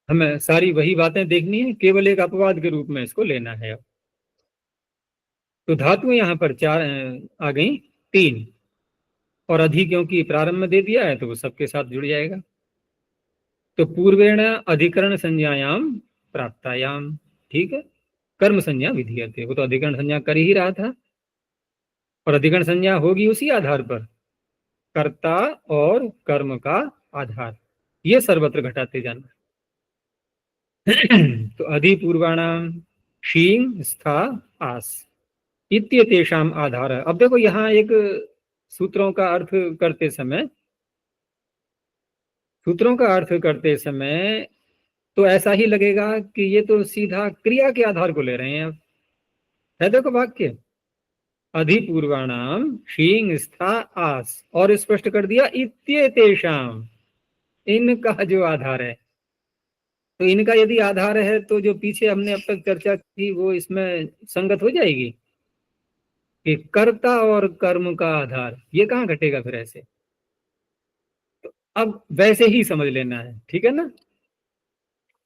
हमें सारी वही बातें देखनी है, केवल एक अपवाद के रूप में इसको लेना है। अब तो धातु यहाँ पर चार आ गई, तीन, और अधि क्योंकि प्रारंभ में दे दिया है तो वो सबके साथ जुड़ जाएगा। तो पूर्वेण अधिकरण संज्ञायाम प्राप्तायाम, ठीक है, कर्म संज्ञा विधीयते, वो तो अधिकरण संज्ञा कर ही रहा था, और अधिकरण संज्ञा होगी उसी आधार पर, कर्ता और कर्म का आधार, ये सर्वत्र घटाते जाना। तो अधिपूर्वाणाम शींग स्था आस, इत्यतेषाम आधार। अब देखो यहाँ एक सूत्रों का अर्थ करते समय, सूत्रों का अर्थ करते समय तो ऐसा ही लगेगा कि ये तो सीधा क्रिया के आधार को ले रहे हैं। अब है देखो वाक्य, अधिपूर्वाणाम शींग स्था आस, और स्पष्ट कर दिया इत्यतेषाम, इनका जो आधार है। तो इनका यदि आधार है तो जो पीछे हमने अब तक चर्चा की वो इसमें संगत हो जाएगी कि कर्ता और कर्म का आधार, ये कहाँ घटेगा फिर ऐसे। तो अब वैसे ही समझ लेना है, ठीक है ना।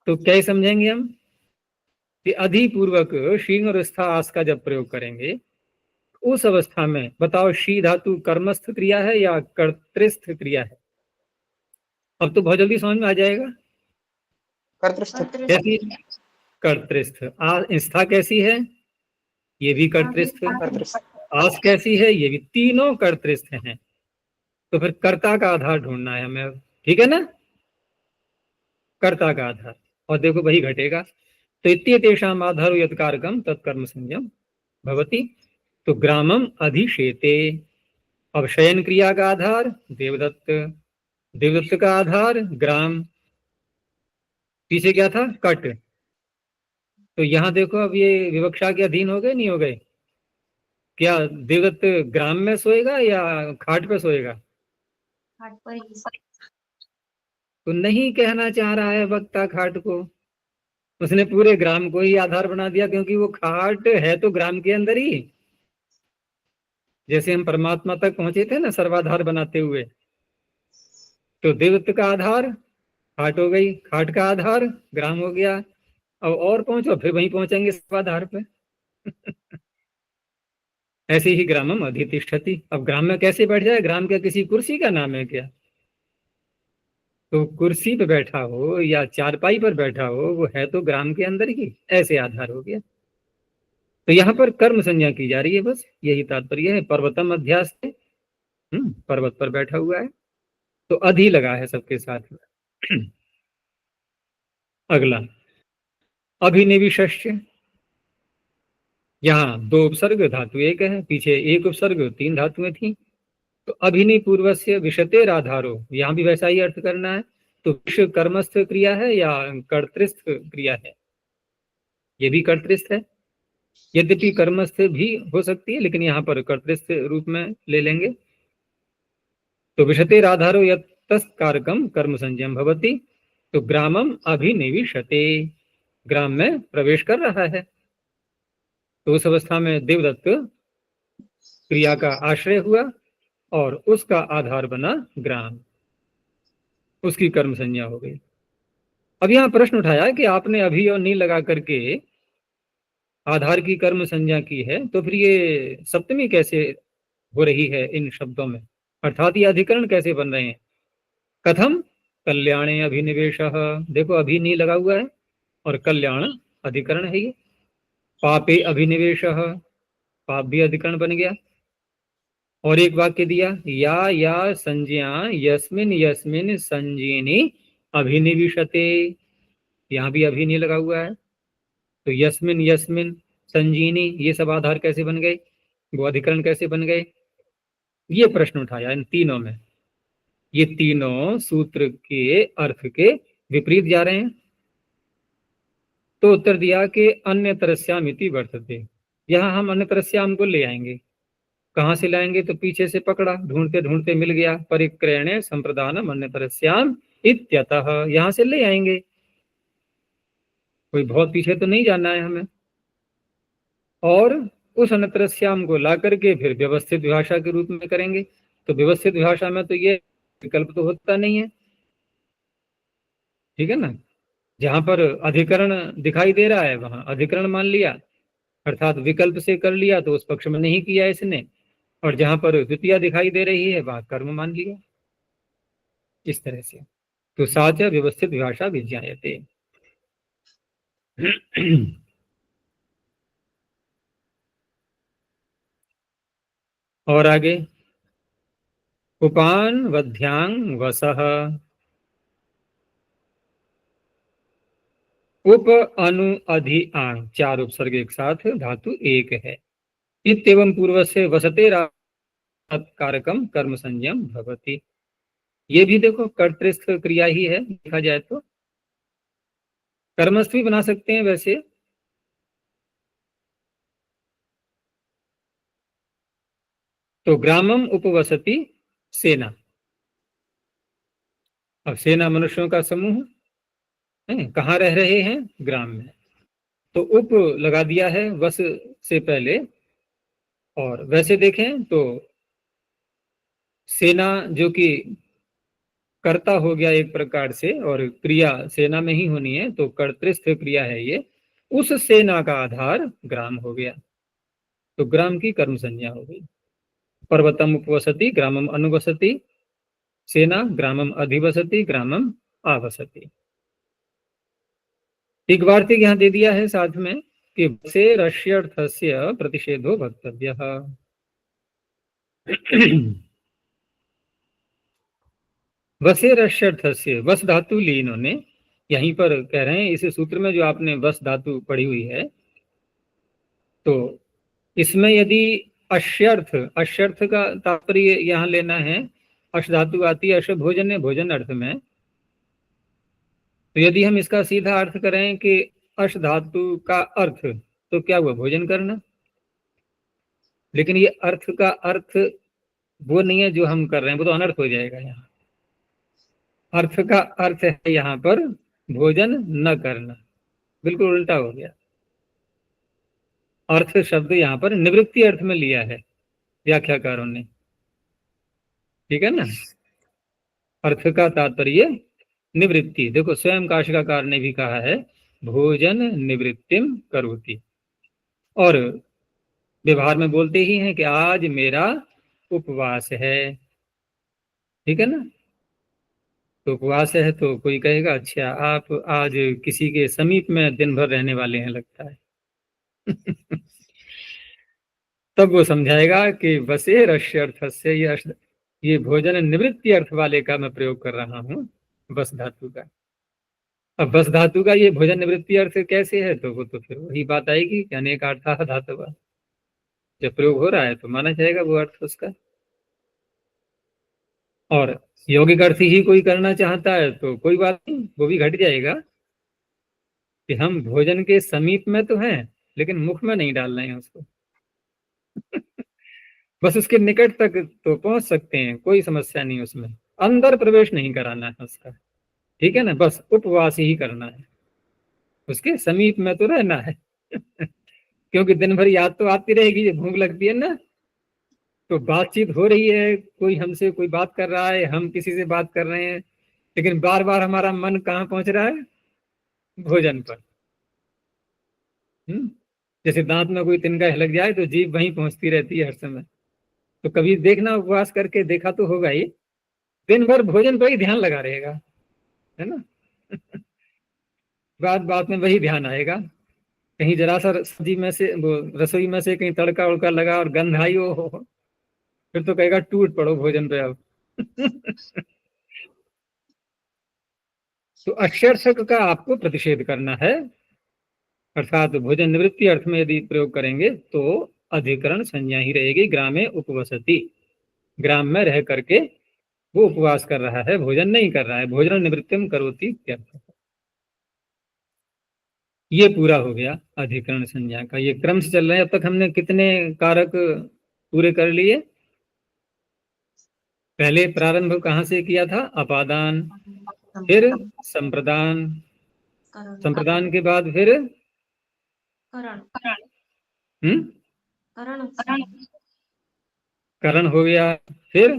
तो क्या समझेंगे हम कि अधिपूर्वक शींग और स्था आस का जब प्रयोग करेंगे उस अवस्था में बताओ शी धातु कर्मस्थ क्रिया है या कर्तृस्थ क्रिया है। अब तो बहुत जल्दी समझ में आ जाएगा। कर्तृस्थ। कैसी? कर्तृस्थ। स्था कैसी है? ये भी कर्तृस्थ। कर्तृस्थ। आस कैसी है? ये भी, तीनों कर्तृस्थ हैं। तो फिर कर्ता का आधार ढूंढना है हमें अब, ठीक है ना। कर्ता का आधार, और देखो वही घटेगा। तो इत्यतेषाम आधारो यत् कारकम तत्कर्म संज्ञम भवति। तो ग्रामम अधिशेते। अब शयन क्रिया का आधार देवदत्त, देवदत्त का आधार ग्राम, पीछे क्या था? कट। तो यहाँ देखो अब ये विवक्षा के अधीन हो गए नहीं हो गए? क्या देवदत्त ग्राम में सोएगा या खाट पे सोएगा? घाट पर ही। तो नहीं कहना चाह रहा है वक्ता खाट को, उसने पूरे ग्राम को ही आधार बना दिया, क्योंकि वो खाट है तो ग्राम के अंदर ही। जैसे हम परमात्मा तक पहुंचे थे ना सर्वाधार बनाते हुए, तो देवत्व का आधार खाट हो गई, खाट का आधार ग्राम हो गया। अब और पहुंचो, फिर वहीं पहुंचेंगे सर्वाधार पे। ऐसे ही ग्रामम अधितिष्ठति। अब ग्राम में कैसे बैठ जाए? ग्राम क्या किसी कुर्सी का नाम है क्या? तो कुर्सी पे बैठा हो या चारपाई पर बैठा हो, वो है तो ग्राम के अंदर ही, ऐसे आधार हो गया। तो यहाँ पर कर्म संज्ञा की जा रही है, बस यही तात्पर्य है। पर्वतम अध्यास से, पर्वत पर बैठा हुआ है, तो अधि लगा है सबके साथ में। अगला अभिनिविशस्य। यहाँ दो उपसर्ग धातु एक है, पीछे एक उपसर्ग तीन धातुएं थी। तो अभिनि पूर्वस्य विशतेर आधारो, यहाँ भी वैसा ही अर्थ करना है। तो विष कर्मस्थ क्रिया है या कर्तृस्थ क्रिया है? ये भी कर्तृस्थ है, यद्यपि कर्मस्थ भी हो सकती है, लेकिन यहाँ पर कर्तृस्थ रूप में ले लेंगे। तो विशतेर आधारो यत्तस्कारकम कर्म संज्ञम भवति। तो ग्रामम अभिनिविशते, ग्राम में प्रवेश कर रहा है। तो उस अवस्था में देवदत्त क्रिया का आश्रय हुआ और उसका आधार बना ग्राम, उसकी कर्म संज्ञा हो गई। अब यहाँ प्रश्न उठाया कि आपने अभी और नी लगा करके आधार की कर्म संज्ञा की है, तो फिर ये सप्तमी कैसे हो रही है इन शब्दों में, अर्थात ये अधिकरण कैसे बन रहे हैं? कथम कल्याणे अभिनिवेश। देखो अभी नी लगा हुआ है और कल्याण अधिकरण है ये। पापे अभिनिवेश, पाप भी अधिकरण बन गया। और एक वाक्य दिया, या संज्ञा यस्मिन यस्मिन संजीनी अभिनिविशते, यहाँ भी अभी नहीं लगा हुआ है। तो यस्मिन यस्मिन संजीनी, ये सब आधार कैसे बन गए, वो अधिकरण कैसे बन गए? ये प्रश्न उठाया इन तीनों में। ये तीनों सूत्र के अर्थ के विपरीत जा रहे हैं। तो उत्तर दिया कि अन्य तरस्याम इति वर्तते। यहाँ हम अन्य तरस्याम को ले आएंगे। कहाँ से लाएंगे? तो पीछे से पकड़ा, ढूंढते ढूंढते मिल गया। परिक्रयणे संप्रदानम अन्य तरस्याम इत्यतः, यहाँ से ले आएंगे। कोई बहुत पीछे तो नहीं जाना है हमें। और उस अनत्रस्याम को ला करके फिर व्यवस्थित भाषा के रूप में करेंगे। तो व्यवस्थित भाषा में तो ये विकल्प तो होता नहीं है, ठीक है ना। जहां पर अधिकरण दिखाई दे रहा है वहां अधिकरण मान लिया, अर्थात विकल्प से कर लिया, तो उस पक्ष में नहीं किया इसने। और जहां पर द्वितीय दिखाई दे रही है वहां कर्म मान लिया, इस तरह से। तो साच व्यवस्थित भाषा विज्ञायते। और आगे उपान वध्यांग वसह। उप अनु अधि आंग, चार उपसर्ग एक साथ, धातु एक है। इत्येवं पूर्वस्य वसते कारकम कर्म संज्ञम भवति। ये भी देखो कर्तृस्थ क्रिया ही है, देखा जाए तो कर्मस्थ भी बना सकते हैं वैसे। तो ग्रामम उपवसति सेना, अब सेना मनुष्यों का समूह है, कहाँ रह रहे हैं? ग्राम में। तो उप लगा दिया है वस से पहले, और वैसे देखें तो सेना जो कि कर्ता हो गया एक प्रकार से, और क्रिया सेना में ही होनी है, तो कर्तृस्थ क्रिया है ये। उस सेना का आधार ग्राम हो गया, तो ग्राम की कर्म संज्ञा हो गई। पर्वतम उपवसति ग्रामम अनुवसति, सेना ग्रामम अधिवसति ग्रामम आवसति। एक वार्तिक यहाँ दे दिया है साथ में कि से रस्यर्थस्य प्रतिषेधो वक्तव्यः। वसे रस्यर्थस्य, वस धातु ली इन्होंने, यहीं पर कह रहे हैं इस सूत्र में जो आपने वस धातु पढ़ी हुई है, तो इसमें यदि अश्यर्थ, अश्यर्थ का तात्पर्य यहाँ लेना है, अश धातु आती है अश भोजन, भोजन अर्थ में, तो यदि हम इसका सीधा अर्थ करें कि अश धातु का अर्थ, तो क्या हुआ? भोजन करना। लेकिन ये अर्थ का अर्थ वो नहीं है जो हम कर रहे हैं, वो तो अनर्थ हो जाएगा। यहाँ अर्थ का अर्थ है यहाँ पर भोजन न करना, बिल्कुल उल्टा हो गया। अर्थ शब्द यहाँ पर निवृत्ति अर्थ में लिया है व्याख्याकारों ने, ठीक है ना। अर्थ का तात्पर्य निवृत्ति। देखो स्वयं काशिकाकार ने भी कहा है भोजन निवृत्तिम करोति, और व्यवहार में बोलते ही हैं कि आज मेरा उपवास है, ठीक है ना। तो उपवास है तो कोई कहेगा अच्छा आप आज किसी के समीप में दिन भर रहने वाले हैं लगता है। तब वो समझाएगा कि वसे रस्य अर्थ से ये भोजन निवृत्ति अर्थ वाले का मैं प्रयोग कर रहा हूँ, बस धातु का। अब बस धातु का ये भोजन निवृत्ति अर्थ कैसे है? तो वो तो फिर वही बात आएगी कि अनेक अर्थाः धातु जब प्रयोग हो रहा है तो माना जाएगा वो अर्थ उसका। और यौगिक अर्थ ही कोई करना चाहता है तो कोई बात नहीं, वो भी घट जाएगा कि हम भोजन के समीप में तो हैं लेकिन मुख में नहीं डाल रहे हैं उसको। बस उसके निकट तक तो पहुंच सकते हैं, कोई समस्या नहीं उसमें, अंदर प्रवेश नहीं कराना है उसका, ठीक है ना। बस उपवास ही करना है, उसके समीप में तो रहना है। क्योंकि दिन भर याद तो आती रहेगी, भूख लगती है ना, तो बातचीत हो रही है, कोई हमसे कोई बात कर रहा है, हम किसी से बात कर रहे हैं, लेकिन बार बार हमारा मन कहाँ पहुंच रहा है? भोजन पर। जैसे दांत में कोई तिनका लग जाए तो जीभ वहीं पहुंचती रहती है हर समय। तो कभी देखना, उपवास करके देखा तो होगा ही, दिन भर भोजन पर ही ध्यान लगा रहेगा, है ना। बात बात में वही ध्यान आएगा, कहीं जरा सा सब्जी में से, वो रसोई में से कहीं तड़का उड़का लगा और गंध आई हो, फिर तो कहेगा टूट पड़ो भोजन पे अब। तो अक्षरशक का आपको प्रतिषेध करना है, अर्थात भोजन निवृत्ति अर्थ में यदि प्रयोग करेंगे तो अधिकरण संज्ञा ही रहेगी ग्रामे उपवसति, ग्राम में रह करके वो उपवास कर रहा है, भोजन नहीं कर रहा है। भोजन निवृत्तिम करोति, ये पूरा हो गया अधिकरण संज्ञा का। ये क्रम से चल रहे हैं। अब तक हमने कितने कारक पूरे कर लिए? पहले प्रारंभ कहाँ से किया था? अपादान, फिर संप्रदान, संप्रदान के बाद फिर करण, करण, करण हो गया, फिर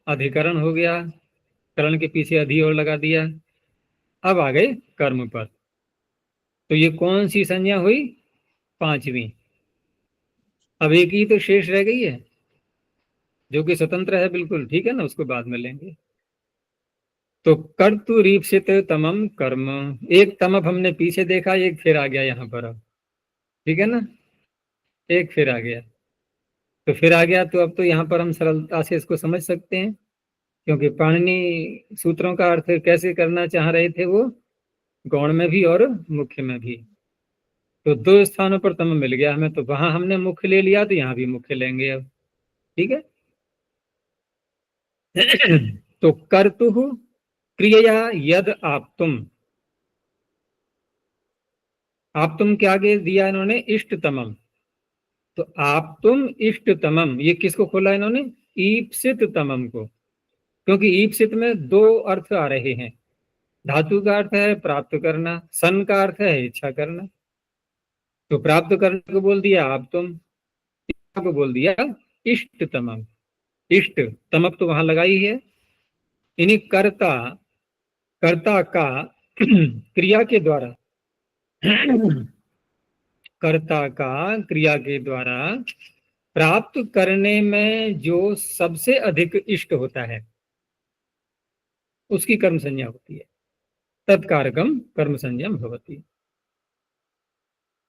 अधिकरण हो गया, करण के पीछे अधि और लगा दिया। अब आ गए कर्म पर। तो ये कौन सी संज्ञा हुई? पांचवी। अब एक ही तो शेष रह गई है जो कि स्वतंत्र है बिल्कुल, ठीक है ना, उसको बाद में लेंगे। तो कर्तु रीप्सित तमम कर्म, एक तम अब हमने पीछे देखा, एक फिर आ गया यहाँ पर, अब ठीक है ना, एक फिर आ गया। तो फिर आ गया तो अब तो यहाँ पर हम सरलता से इसको समझ सकते हैं, क्योंकि पाणिनि सूत्रों का अर्थ कैसे करना चाह रहे थे वो, गौण में भी और मुख्य में भी। तो दो स्थानों पर तम मिल गया हमें, तो वहां हमने मुख्य ले लिया तो यहाँ भी मुख्य लेंगे अब। ठीक है। तो कर्तुः क्रियया यद आप्तुम, आप्तुम के आगे दिया इन्होंने इष्टतमम, तो आप्तुम इष्टतमम, ये किसको खोला इन्होंने? ईप्सित तमम को, क्योंकि ईप्सित में दो अर्थ आ रहे हैं। धातु का अर्थ है प्राप्त करना, सन का अर्थ है इच्छा करना। तो प्राप्त करने को बोल दिया आप्तुम, इच्छा को बोल दिया इष्टतमम। इष्ट तमक तो वहां लगाई है। इन्हीं कर्ता, कर्ता का क्रिया के द्वारा कर्ता का क्रिया के द्वारा प्राप्त करने में जो सबसे अधिक इष्ट होता है उसकी कर्म संज्ञा होती है। तत्कारकम कर्म संज्ञा भवती।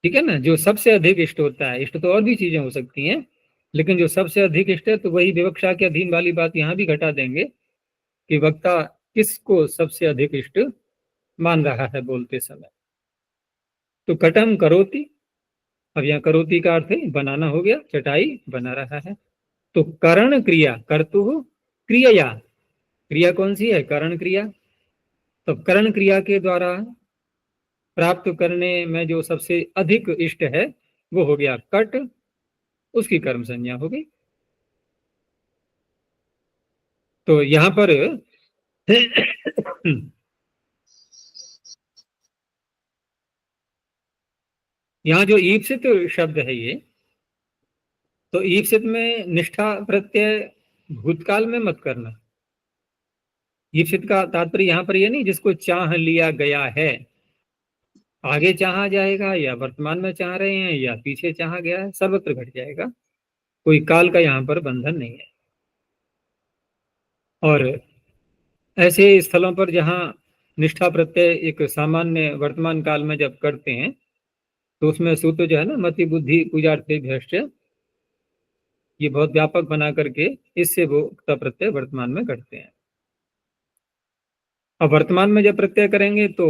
ठीक है ना, जो सबसे अधिक इष्ट होता है, इष्ट तो और भी चीजें हो सकती हैं, लेकिन जो सबसे अधिक इष्ट है, तो वही विवक्षा के अधीन वाली बात यहां भी घटा देंगे कि वक्ता किसको सबसे अधिक इष्ट मान रहा है बोलते समय। तो कटम करोति, अब यहाँ करोति का अर्थ है बनाना हो गया, चटाई बना रहा है। तो करण क्रिया, कर्तुः क्रियया, क्रिया कौन सी है? करण क्रिया। तो करण क्रिया के द्वारा प्राप्त करने में जो सबसे अधिक इष्ट है वो हो गया कट, उसकी कर्म संज्ञा हो गई। तो यहां पर यहाँ जो ईप्सित शब्द है ये, तो ईप्सित में निष्ठा प्रत्यय भूतकाल में मत करना। ईप्सित का तात्पर्य यहाँ पर ये नहीं जिसको चाह लिया गया है, आगे चाहा जाएगा या वर्तमान में चाह रहे हैं या पीछे चाहा गया है, सर्वत्र घट जाएगा। कोई काल का यहाँ पर बंधन नहीं है। और ऐसे स्थलों पर जहाँ निष्ठा प्रत्यय एक सामान्य वर्तमान काल में जब करते हैं, तो उसमें सूत्र जो है ना, मति बुद्धि पूजार्थे भ्रष्ट, ये बहुत व्यापक बना करके इससे वो उक्ता प्रत्यय वर्तमान में करते हैं। अब वर्तमान में जब प्रत्यय करेंगे तो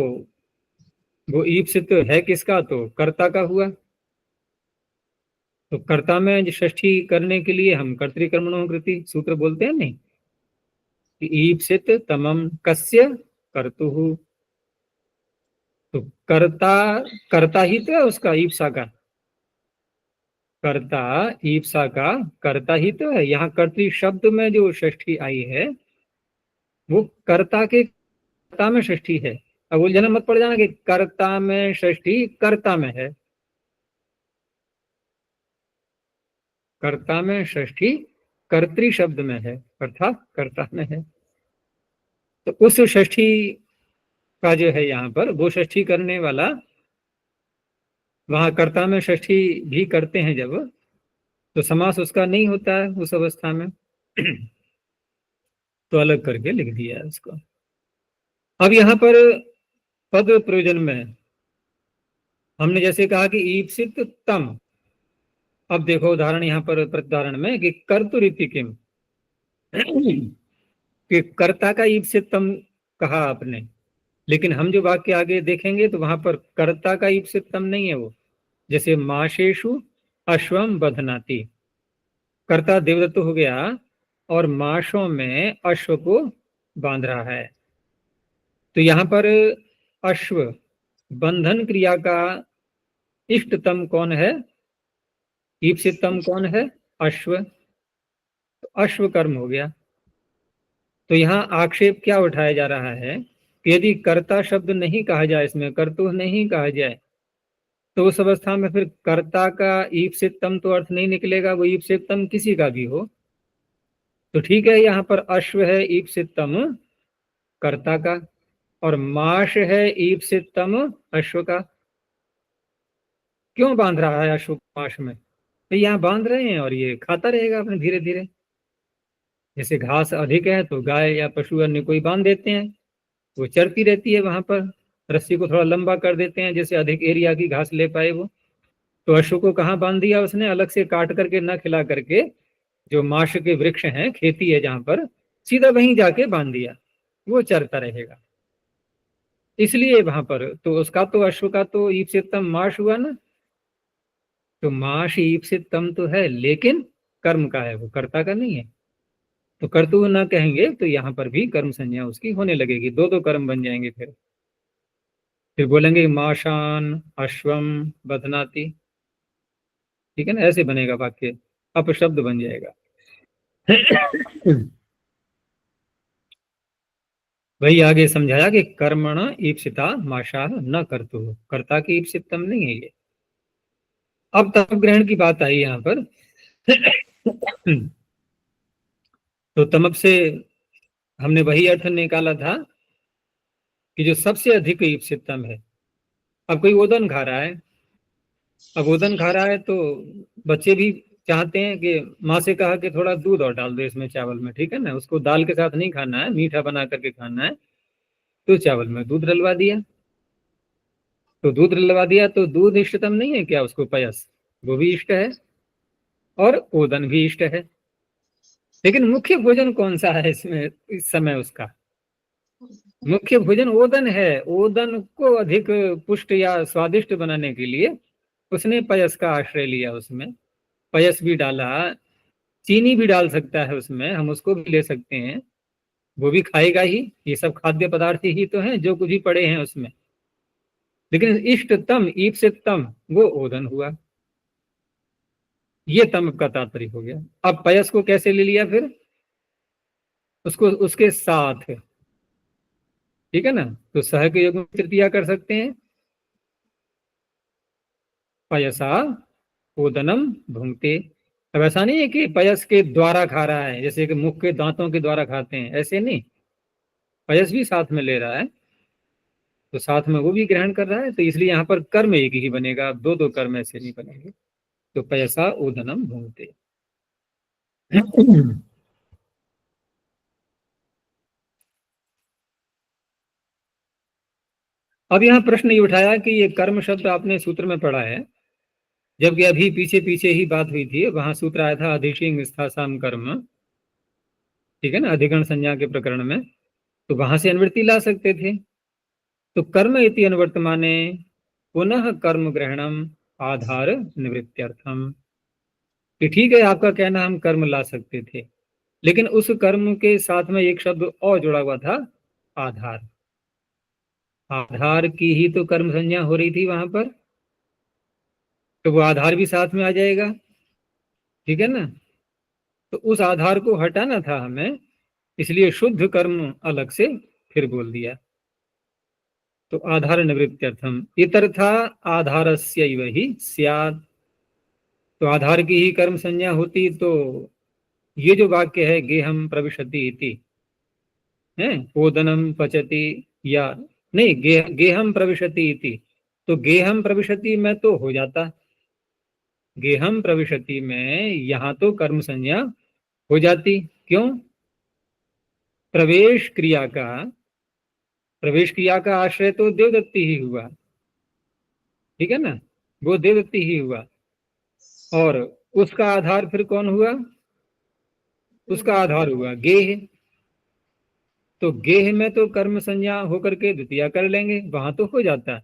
वो ईप्सित है किसका? तो कर्ता का हुआ। तो कर्ता में षष्ठी करने के लिए हम कर्तृकर्मणो कृति सूत्र बोलते हैं नहीं, कि ईप्सित तमम कस्य कर्तुः। तो कर्ता, कर्ता ही तो है उसका, ईप्सा का कर्ता, ईप्सा का कर्ता ही तो है। यहाँ कर्तृ शब्द में जो षष्ठी आई है वो कर्ता के कर्ता में षष्ठी है। अब उलझन मत पड़ जाना कि कर्ता में षष्ठी कर्ता में है। कर्ता में षष्ठी कर्तृ शब्द में है, अर्थात कर्ता में है। तो उस षष्ठी का जो है यहाँ पर, वो षष्ठी करने वाला वहां कर्ता में षष्ठी भी करते हैं जब, तो समास उसका नहीं होता है उस अवस्था में। तो अलग करके लिख दिया है उसको। अब यहाँ पर पद प्रयोजन में हमने जैसे कहा कि ईप्सित तम, अब देखो उदाहरण यहाँ पर प्रत्युदाहरण में कि कर्तुरीति किम, कि कर्ता का ईप्सित तम कहा आपने, लेकिन हम जो वाक्य आगे देखेंगे तो वहां पर कर्ता का ईप्सित तम नहीं है वो। जैसे माशेषु अश्वम बधनाति, कर्ता देवदत्त हो गया और माशों में अश्व को बांध रहा है। तो यहाँ पर अश्व बंधन क्रिया का इष्टतम कौन है? ईप्सितम कौन है? अश्व। तो अश्व कर्म हो गया। तो यहाँ आक्षेप क्या उठाया जा रहा है कि यदि कर्ता शब्द नहीं कहा जाए, इसमें कर्तुः नहीं कहा जाए, तो उस अवस्था में फिर कर्ता का ईप्सितम तो अर्थ नहीं निकलेगा, वो ईप्सितम किसी का भी हो। तो ठीक है, यहाँ पर अश्व है ईप्सितम कर्ता का, और माश है ईप्सितम अश्व का। क्यों बांध रहा है अश्व माश में? तो यहाँ बांध रहे हैं और ये खाता रहेगा अपने धीरे धीरे। जैसे घास अधिक है तो गाय या पशु अन्य कोई बांध देते हैं, वो चरती रहती है वहां पर, रस्सी को थोड़ा लंबा कर देते हैं जैसे अधिक एरिया की घास ले पाए वो। तो अश्व को कहाँ बांध दिया उसने? अलग से काट करके न खिला करके, जो माश के वृक्ष हैं, खेती है जहां पर, सीधा वहीं जाके बांध दिया, वो चरता रहेगा। इसलिए वहां पर तो उसका तो अश्व का तो ईप्सितम माश हुआ ना, तो माश ईप्सित तम तो है, लेकिन कर्म का है, वो कर्ता का नहीं है। तो कर्तु ना कहेंगे तो यहाँ पर भी कर्म संज्ञा उसकी होने लगेगी, दो दो कर्म बन जाएंगे। फिर बोलेंगे माशान अश्वम बधनाति, ठीक है ना, ऐसे बनेगा वाक्य, अपशब्द बन जाएगा। वही आगे समझाया कि कर्मण ईप्सिता माशा न कर्तु, कर्ता की ईप्सितम नहीं है ये। अब तम ग्रहण की बात आई यहाँ पर। तो तमक से हमने वही अर्थ निकाला था कि जो सबसे अधिक ईप्सितम है। अब कोई ओदन खा रहा है, अब ओदन खा रहा है तो बच्चे भी चाहते हैं कि माँ से कहा कि थोड़ा दूध और डाल दो इसमें चावल में, ठीक है ना, उसको दाल के साथ नहीं खाना है, मीठा बना करके खाना है, तो चावल में दूध डलवा दिया। तो दूध डलवा दिया तो दूध इष्टतम नहीं है क्या, उसको पयस वो भी इष्ट है और ओदन भी इष्ट है। लेकिन मुख्य भोजन कौन सा है इसमें इस समय, उसका मुख्य भोजन ओदन है। ओदन को अधिक पुष्ट या स्वादिष्ट बनाने के लिए उसने पयस का आश्रय लिया, उसमें पयस भी डाला, चीनी भी डाल सकता है उसमें, हम उसको भी ले सकते हैं, वो भी खाएगा ही। ये सब खाद्य पदार्थ ही तो हैं जो कुछ भी पड़े हैं उसमें। लेकिन इष्टतम ईप्सितम वो ओदन हुआ, ये तम का तात्पर्य हो गया। अब पयस को कैसे ले लिया फिर, उसको उसके साथ, ठीक है ना, तो सह के योग में तृतीया कर सकते हैं, पयसा ओदनम भुंगते। अब ऐसा नहीं है कि पयस के द्वारा खा रहा है, जैसे कि मुख के दांतों के द्वारा खाते हैं, ऐसे नहीं, पयस भी साथ में ले रहा है, तो साथ में वो भी ग्रहण कर रहा है, तो इसलिए यहाँ पर कर्म एक ही बनेगा, दो दो कर्म ऐसे नहीं बनेंगे। तो पयसा ओदनम भूंगते। अब यहाँ प्रश्न ये उठाया कि ये कर्म शब्द आपने सूत्र में पढ़ा है, जबकि अभी पीछे पीछे ही बात हुई थी, वहां सूत्र आया था अधिशिंग स्थासाम कर्म, ठीक है ना, अधिगण संज्ञा के प्रकरण में, तो वहां से अनुवृत्ति ला सकते थे। तो कर्म इति अनुवर्तमाने पुनः कर्म ग्रहणम आधार निवृत्त्यर्थम, कि ठीक है आपका कहना, हम कर्म ला सकते थे, लेकिन उस कर्म के साथ में एक शब्द और जुड़ा हुआ था, आधार। आधार की ही तो कर्म संज्ञा हो रही थी वहां पर, तो वो आधार भी साथ में आ जाएगा, ठीक है ना। तो उस आधार को हटाना था हमें, इसलिए शुद्ध कर्म अलग से फिर बोल दिया। तो आधार निवृत्त्यर्थम इतर्था आधारस्यैव ही स्यात्, तो आधार की ही कर्म संज्ञा होती तो ये जो वाक्य है गेहम प्रविशति इति है, ओदनम पचति, या नहीं गेहम प्रविशति इति, तो गेहम प्रविशति में तो हो जाता, गेहम प्रविशति में यहाँ तो कर्म संज्ञा हो जाती। क्यों, प्रवेश क्रिया का, प्रवेश क्रिया का आश्रय तो देवदत्ती ही हुआ, ठीक है ना, वो देवदत्ती ही हुआ, और उसका आधार फिर कौन हुआ, उसका आधार हुआ गेह, तो गेह में तो कर्म संज्ञा होकर के द्वितीया कर लेंगे, वहां तो हो जाता है।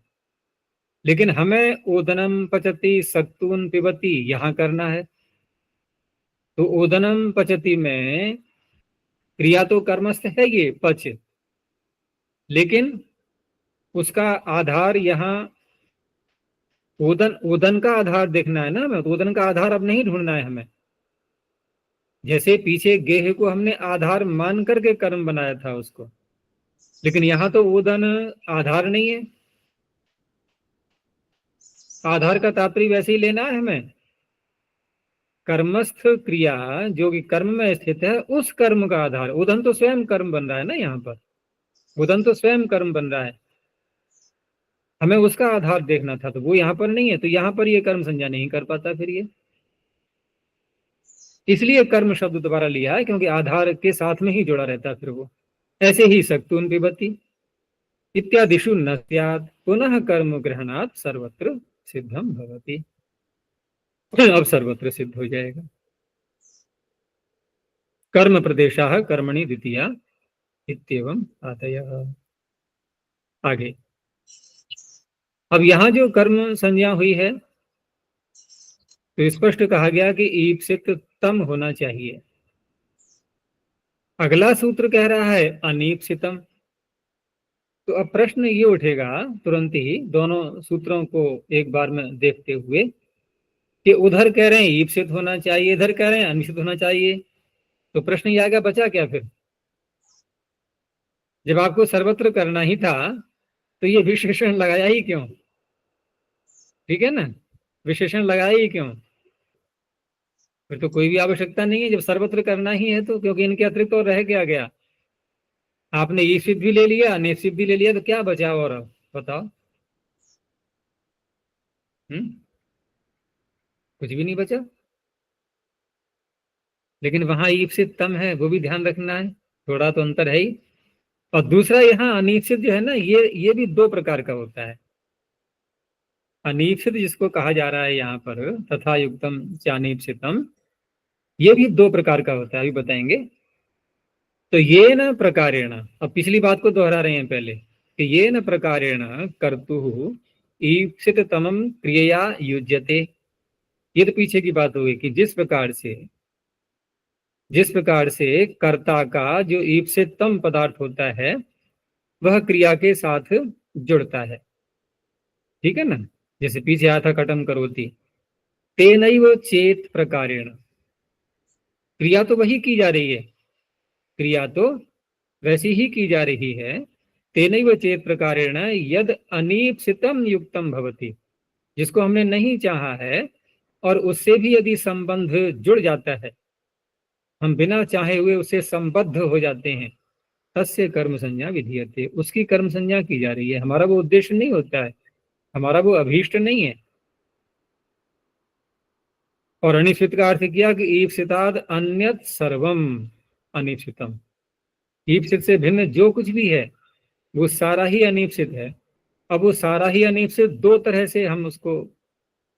लेकिन हमें ओदनम पचती सक्तून पिबती यहां करना है, तो ओदनम पचती में क्रिया तो कर्मस्थ है ये पच, लेकिन उसका आधार यहाँ ओदन, ओदन का आधार देखना है ना हमें, तो ओदन का आधार अब नहीं ढूंढना है हमें। जैसे पीछे गेह को हमने आधार मान करके कर्म बनाया था उसको, लेकिन यहाँ तो ओदन आधार नहीं है, आधार का तात्पर्य वैसे ही लेना है हमें, कर्मस्थ क्रिया जो कि कर्म में स्थित है उस कर्म का आधार। उदन तो स्वयं कर्म बन रहा है ना, यहाँ पर उदन तो स्वयं कर्म बन रहा है, हमें उसका आधार देखना था, तो वो यहाँ पर नहीं है, तो यहाँ पर ये कर्म संज्ञा नहीं कर पाता फिर ये, इसलिए कर्म शब्द दोबारा लिया है, क्योंकि आधार के साथ में ही जुड़ा रहता है फिर वो। ऐसे ही सक्तून पिबती इत्यादिषु न स्यात् पुनः कर्म ग्रहणात् सर्वत्र सिद्धम भवति, अब सर्वत्र सिद्ध हो जाएगा। कर्म प्रदेशाः कर्मणि द्वितीया इत्येवम् आदयः। आगे अब यहाँ जो कर्म संज्ञा हुई है, तो स्पष्ट कहा गया कि ईप्सित तम होना चाहिए। अगला सूत्र कह रहा है अनीप्सितम। तो अब प्रश्न ये उठेगा तुरंत ही, दोनों सूत्रों को एक बार में देखते हुए, कि उधर कह रहे हैं ईप्सित होना चाहिए, इधर कह रहे हैं अनिश्चित होना चाहिए। तो प्रश्न ये आएगा, बचा क्या फिर? जब आपको सर्वत्र करना ही था तो ये विशेषण लगाया ही क्यों? ठीक है ना, विशेषण लगाया ही क्यों? फिर तो कोई भी आवश्यकता नहीं है जब सर्वत्र करना ही है तो, क्योंकि इनके अतिरिक्त और रह क्या गया? आपने ईप्सित भी ले लिया, अनिश्चित भी ले लिया, तो क्या बचा और? अब बताओ। कुछ भी नहीं बचा। लेकिन वहां ईप्सित तम है, वो भी ध्यान रखना है, थोड़ा तो अंतर है ही। और दूसरा यहाँ अनिश्चित जो है ना, ये भी दो प्रकार का होता है। अनिश्चित जिसको कहा जा रहा है यहाँ पर, तथा युक्तम चानीप्सितम, ये भी दो प्रकार का होता है, अभी बताएंगे। तो ये न प्रकारेण, अब पिछली बात को दोहरा रहे हैं पहले, कि ये न प्रकारेण कर्तुः ईप्सित तमम क्रियया युज्यते। ये तो पीछे की बात होगी कि जिस प्रकार से कर्ता का जो ईप्सितम पदार्थ होता है वह क्रिया के साथ जुड़ता है। ठीक है ना, जैसे पीछे आया था कटम करोति, तेनैव चेत प्रकारेण। क्रिया तो वही की जा रही है, क्रिया तो वैसी ही की जा रही है। तेनैव चेत प्रकारेण यद अनीप्सितम युक्तम भवति, जिसको हमने नहीं चाहा है और उससे भी यदि संबंध जुड़ जाता है, हम बिना चाहे हुए उससे संबद्ध हो जाते हैं, तस्य कर्म संज्ञा विधीयते, उसकी कर्म संज्ञा की जा रही है। हमारा वो उद्देश्य नहीं होता है, हमारा वो अभीष्ट नहीं है। और अनिश्चित का अर्थ किया कि ईप्सिताद अन्यत सर्वम अनिश्चितम, ईप्सित से भिन्न जो कुछ भी है वो सारा ही अनिश्चित है। अब वो सारा ही अनिश्चित दो तरह से हम उसको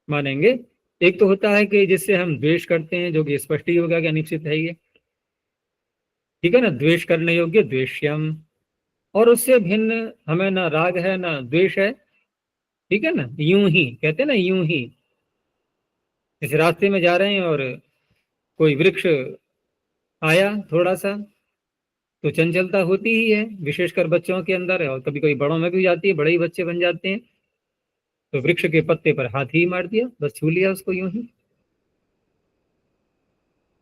मानेंगे। एक तो होता है कि जिससे हम द्वेष करते हैं, जो कि स्पष्ट ही होगा कि अनिश्चित है ये, ठीक है ना, द्वेष करने योग्य द्वेष्यम। और उससे भिन्न हमें ना राग है ना द्वेष है, ठीक है ना, यूं ही कहते हैं ना, यूं ही। इस रास्ते में जा रहे हैं और कोई वृक्ष आया थोड़ा सा, तो चंचलता होती ही है, विशेषकर बच्चों के अंदर, और कभी कभी बड़ों में भी जाती है, बड़े ही बच्चे बन जाते हैं। तो वृक्ष के पत्ते पर हाथ ही मार दिया, बस छू लिया उसको यूं ही।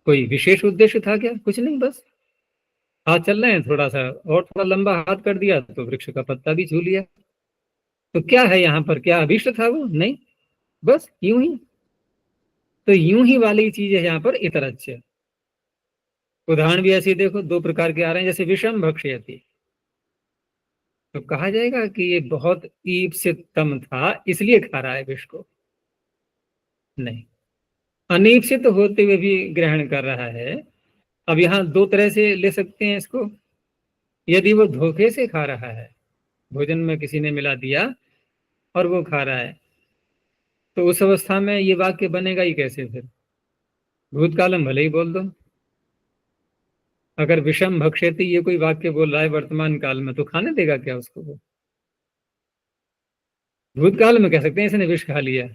कोई विशेष उद्देश्य था क्या? कुछ नहीं, बस हाथ चल रहे हैं, थोड़ा सा और थोड़ा लंबा हाथ कर दिया तो वृक्ष का पत्ता भी छू लिया। तो क्या है यहाँ पर, क्या अभिष्ट था वो? नहीं, बस यूं ही। तो यूं ही वाली चीज है यहाँ पर इतरच्च। उदाहरण भी ऐसे देखो, दो प्रकार के आ रहे हैं, जैसे विषम भक्ष्यति, तो कहा जाएगा कि ये बहुत ईप्सितम था इसलिए खा रहा है विष को? नहीं, अनीप्सित होते हुए भी ग्रहण कर रहा है। अब यहाँ दो तरह से ले सकते हैं इसको। यदि वो धोखे से खा रहा है, भोजन में किसी ने मिला दिया और वो खा रहा है, तो उस अवस्था में ये वाक्य बनेगा ही कैसे फिर? भूतकाल में भले ही बोल दो, अगर विषम भक्षयति ये कोई वाक्य बोल रहा है वर्तमान काल में, तो खाने देगा क्या उसको वो? भूतकाल में कह सकते हैं इसने विष खा लिया।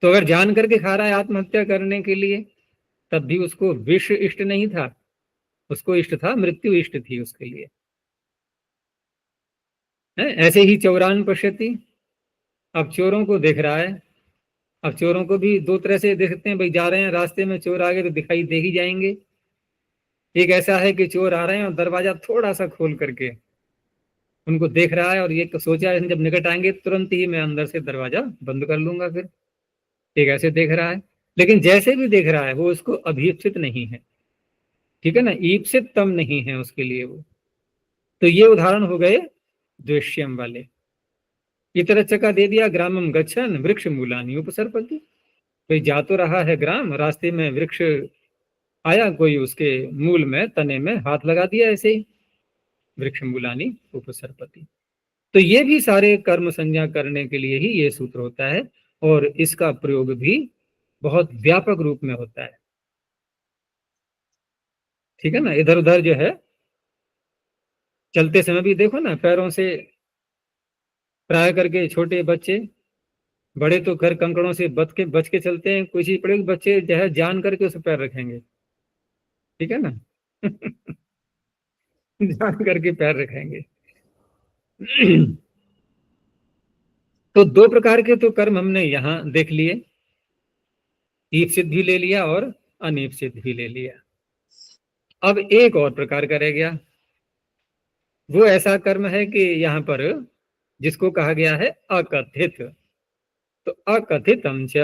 तो अगर जान करके खा रहा है आत्महत्या करने के लिए, तब भी उसको विष इष्ट नहीं था, उसको इष्ट था, मृत्यु इष्ट थी उसके लिए। है ऐसे ही चौरान पश्यति, अब चोरों को देख रहा है। अब चोरों को भी दो तरह से देख सकते हैं, भाई जा रहे हैं रास्ते में चोर आ गए तो दिखाई दे ही जाएंगे। एक ऐसा है कि चोर आ रहे हैं और दरवाजा थोड़ा सा खोल करके उनको देख रहा है और ये सोचा है जब निकट आएंगे तुरंत ही मैं अंदर से दरवाजा बंद कर लूंगा। फिर एक ऐसे देख रहा है, लेकिन जैसे भी देख रहा है वो उसको अभीप्सित नहीं है, ठीक है ना, ईप्सित तम नहीं है उसके लिए वो। तो ये उदाहरण हो गए द्वेष्यम वाले। इतरच्च का दे दिया, ग्रामम गच्छन वृक्ष मूलानि उपसर्पति, कोई जा तो रहा है ग्राम, रास्ते में वृक्ष आया, कोई उसके मूल में तने में हाथ लगा दिया ऐसे ही, वृक्ष मूलानि उपसर्पति। तो ये भी सारे कर्म संज्ञा करने के लिए ही ये सूत्र होता है, और इसका प्रयोग भी बहुत व्यापक रूप में होता है। ठीक है ना, इधर उधर जो है चलते समय भी देखो ना, पैरों से प्राय करके छोटे बच्चे बड़े तो खैर कंकड़ों से बच के चलते हैं, कोई चीज पड़ेगी बच्चे जो है जान करके उस पर पैर रखेंगे, ठीक है ना। जान करके पैर रखेंगे। तो दो प्रकार के तो कर्म हमने यहां देख लिए, ईप्सित भी ले लिया और अनीप्सित भी ले लिया। अब एक और प्रकार का रह गया, वो ऐसा कर्म है कि यहाँ पर जिसको कहा गया है अकथित। तो अकथितम च,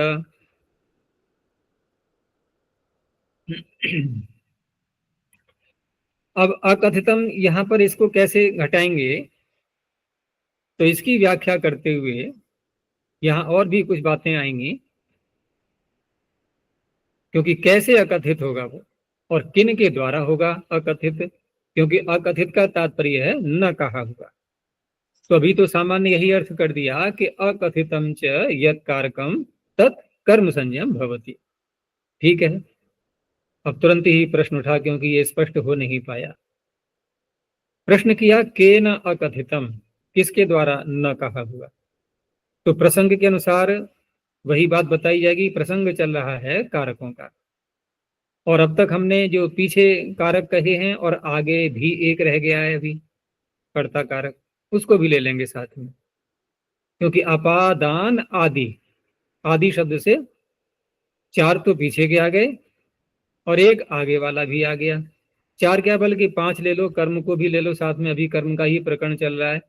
अब अकथितम यहां पर इसको कैसे घटाएंगे, तो इसकी व्याख्या करते हुए यहां और भी कुछ बातें आएंगी, क्योंकि कैसे अकथित होगा वो और किन के द्वारा होगा अकथित, क्योंकि अकथित का तात्पर्य है न कहा हुआ। तो अभी तो सामान्य यही अर्थ कर दिया कि अकथितम च यत् कारकम तत् कर्म संज्ञम भवति, ठीक है। अब तुरंत ही प्रश्न उठा, क्योंकि ये स्पष्ट हो नहीं पाया। प्रश्न किया केन अकथितम, किसके द्वारा न कहा हुआ। तो प्रसंग के अनुसार वही बात बताई जाएगी, प्रसंग चल रहा है कारकों का, और अब तक हमने जो पीछे कारक कहे हैं और आगे भी एक रह गया है अभी कर्ता कारक, उसको भी ले लेंगे साथ में, क्योंकि अपादान आदि, आदि शब्द से चार तो पीछे के आ गए और एक आगे वाला भी आ गया। चार क्या बल्कि पांच ले लो, कर्म को भी ले लो साथ में, अभी कर्म का ही प्रकरण चल रहा है।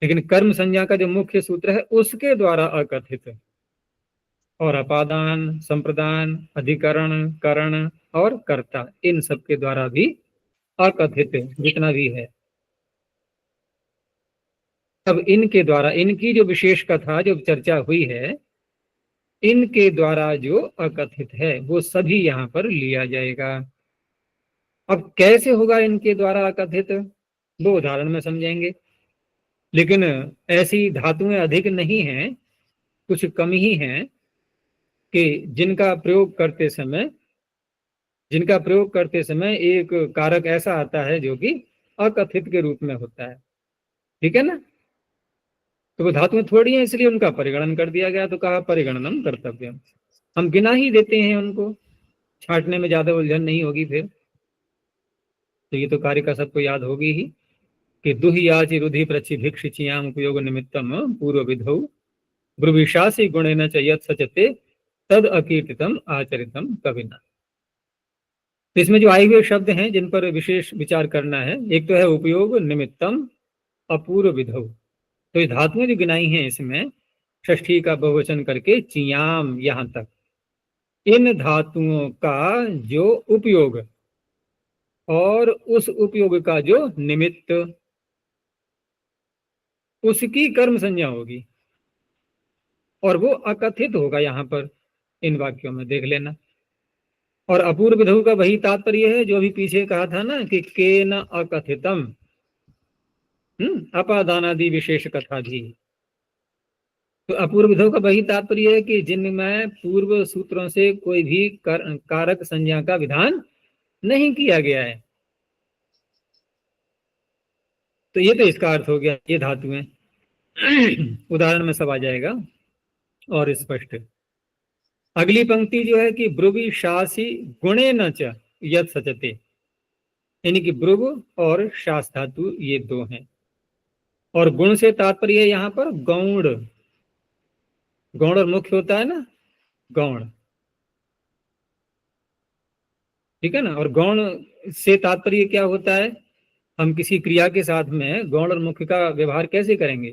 लेकिन कर्म संज्ञा का जो मुख्य सूत्र है उसके द्वारा अकथित, और अपादान, संप्रदान, अधिकरण, करण और कर्ता, इन सब के द्वारा भी अकथित जितना भी है। अब इनके द्वारा, इनकी जो विशेष कथा जो चर्चा हुई है, इनके द्वारा जो अकथित है वो सभी यहां पर लिया जाएगा। अब कैसे होगा इनके द्वारा अकथित, वो उदाहरण में समझेंगे। लेकिन ऐसी धातुएं अधिक नहीं हैं, कुछ कम ही हैं कि जिनका प्रयोग करते समय एक कारक ऐसा आता है जो कि अकथित के रूप में होता है, ठीक है ना। तो वो धातुएं थोड़ी हैं, इसलिए उनका परिगणन कर दिया गया, तो कहा परिगणनम कर्तव्यम। हम गिना ही देते हैं उनको, छांटने में ज्यादा उलझन नहीं होगी फिर। तो ये तो कार्य का सबको याद होगी ही कि दुहियाचि रुधि प्रचिभिक्षिचियाम उपयोग निमित्तम पूर्व विधौ ब्रुविशासी गुणेन च यत् सचते तद अकीर्तितम आचरितम कविना। तो इसमें जो आए हुए शब्द हैं जिन पर विशेष विचार करना है, एक तो है उपयोग निमित्तम अपूर्व विधौ। तो ये धातुएं जो गिनाई हैं इसमें षष्ठी का बहुवचन करके चियाम यहां तक, इन धातुओं का जो उपयोग और उस उपयोग का जो निमित्त, उसकी कर्म संज्ञा होगी और वो अकथित होगा यहां पर इन वाक्यों में, देख लेना। और अपूर्व विधौ का वही तात्पर्य है जो अभी पीछे कहा था ना कि केन अकथितम, अपादानादि विशेष कथा भी। तो अपूर्व विधौ का वही तात्पर्य है कि जिनमें पूर्व सूत्रों से कोई भी कारक संज्ञा का विधान नहीं किया गया है। तो ये तो इसका अर्थ हो गया, ये धातुएं उदाहरण में सब आ जाएगा और स्पष्ट। अगली पंक्ति जो है कि ब्रुवि शासी गुणे न च यत् सचते, यानी कि ब्रुव और शास धातु ये दो हैं, और गुण से तात्पर्य है यहां पर गौण। गौण और मुख्य होता है ना, गौण, ठीक है ना। और गौण से तात्पर्य क्या होता है, हम किसी क्रिया के साथ में गौण और मुख्य का व्यवहार कैसे करेंगे।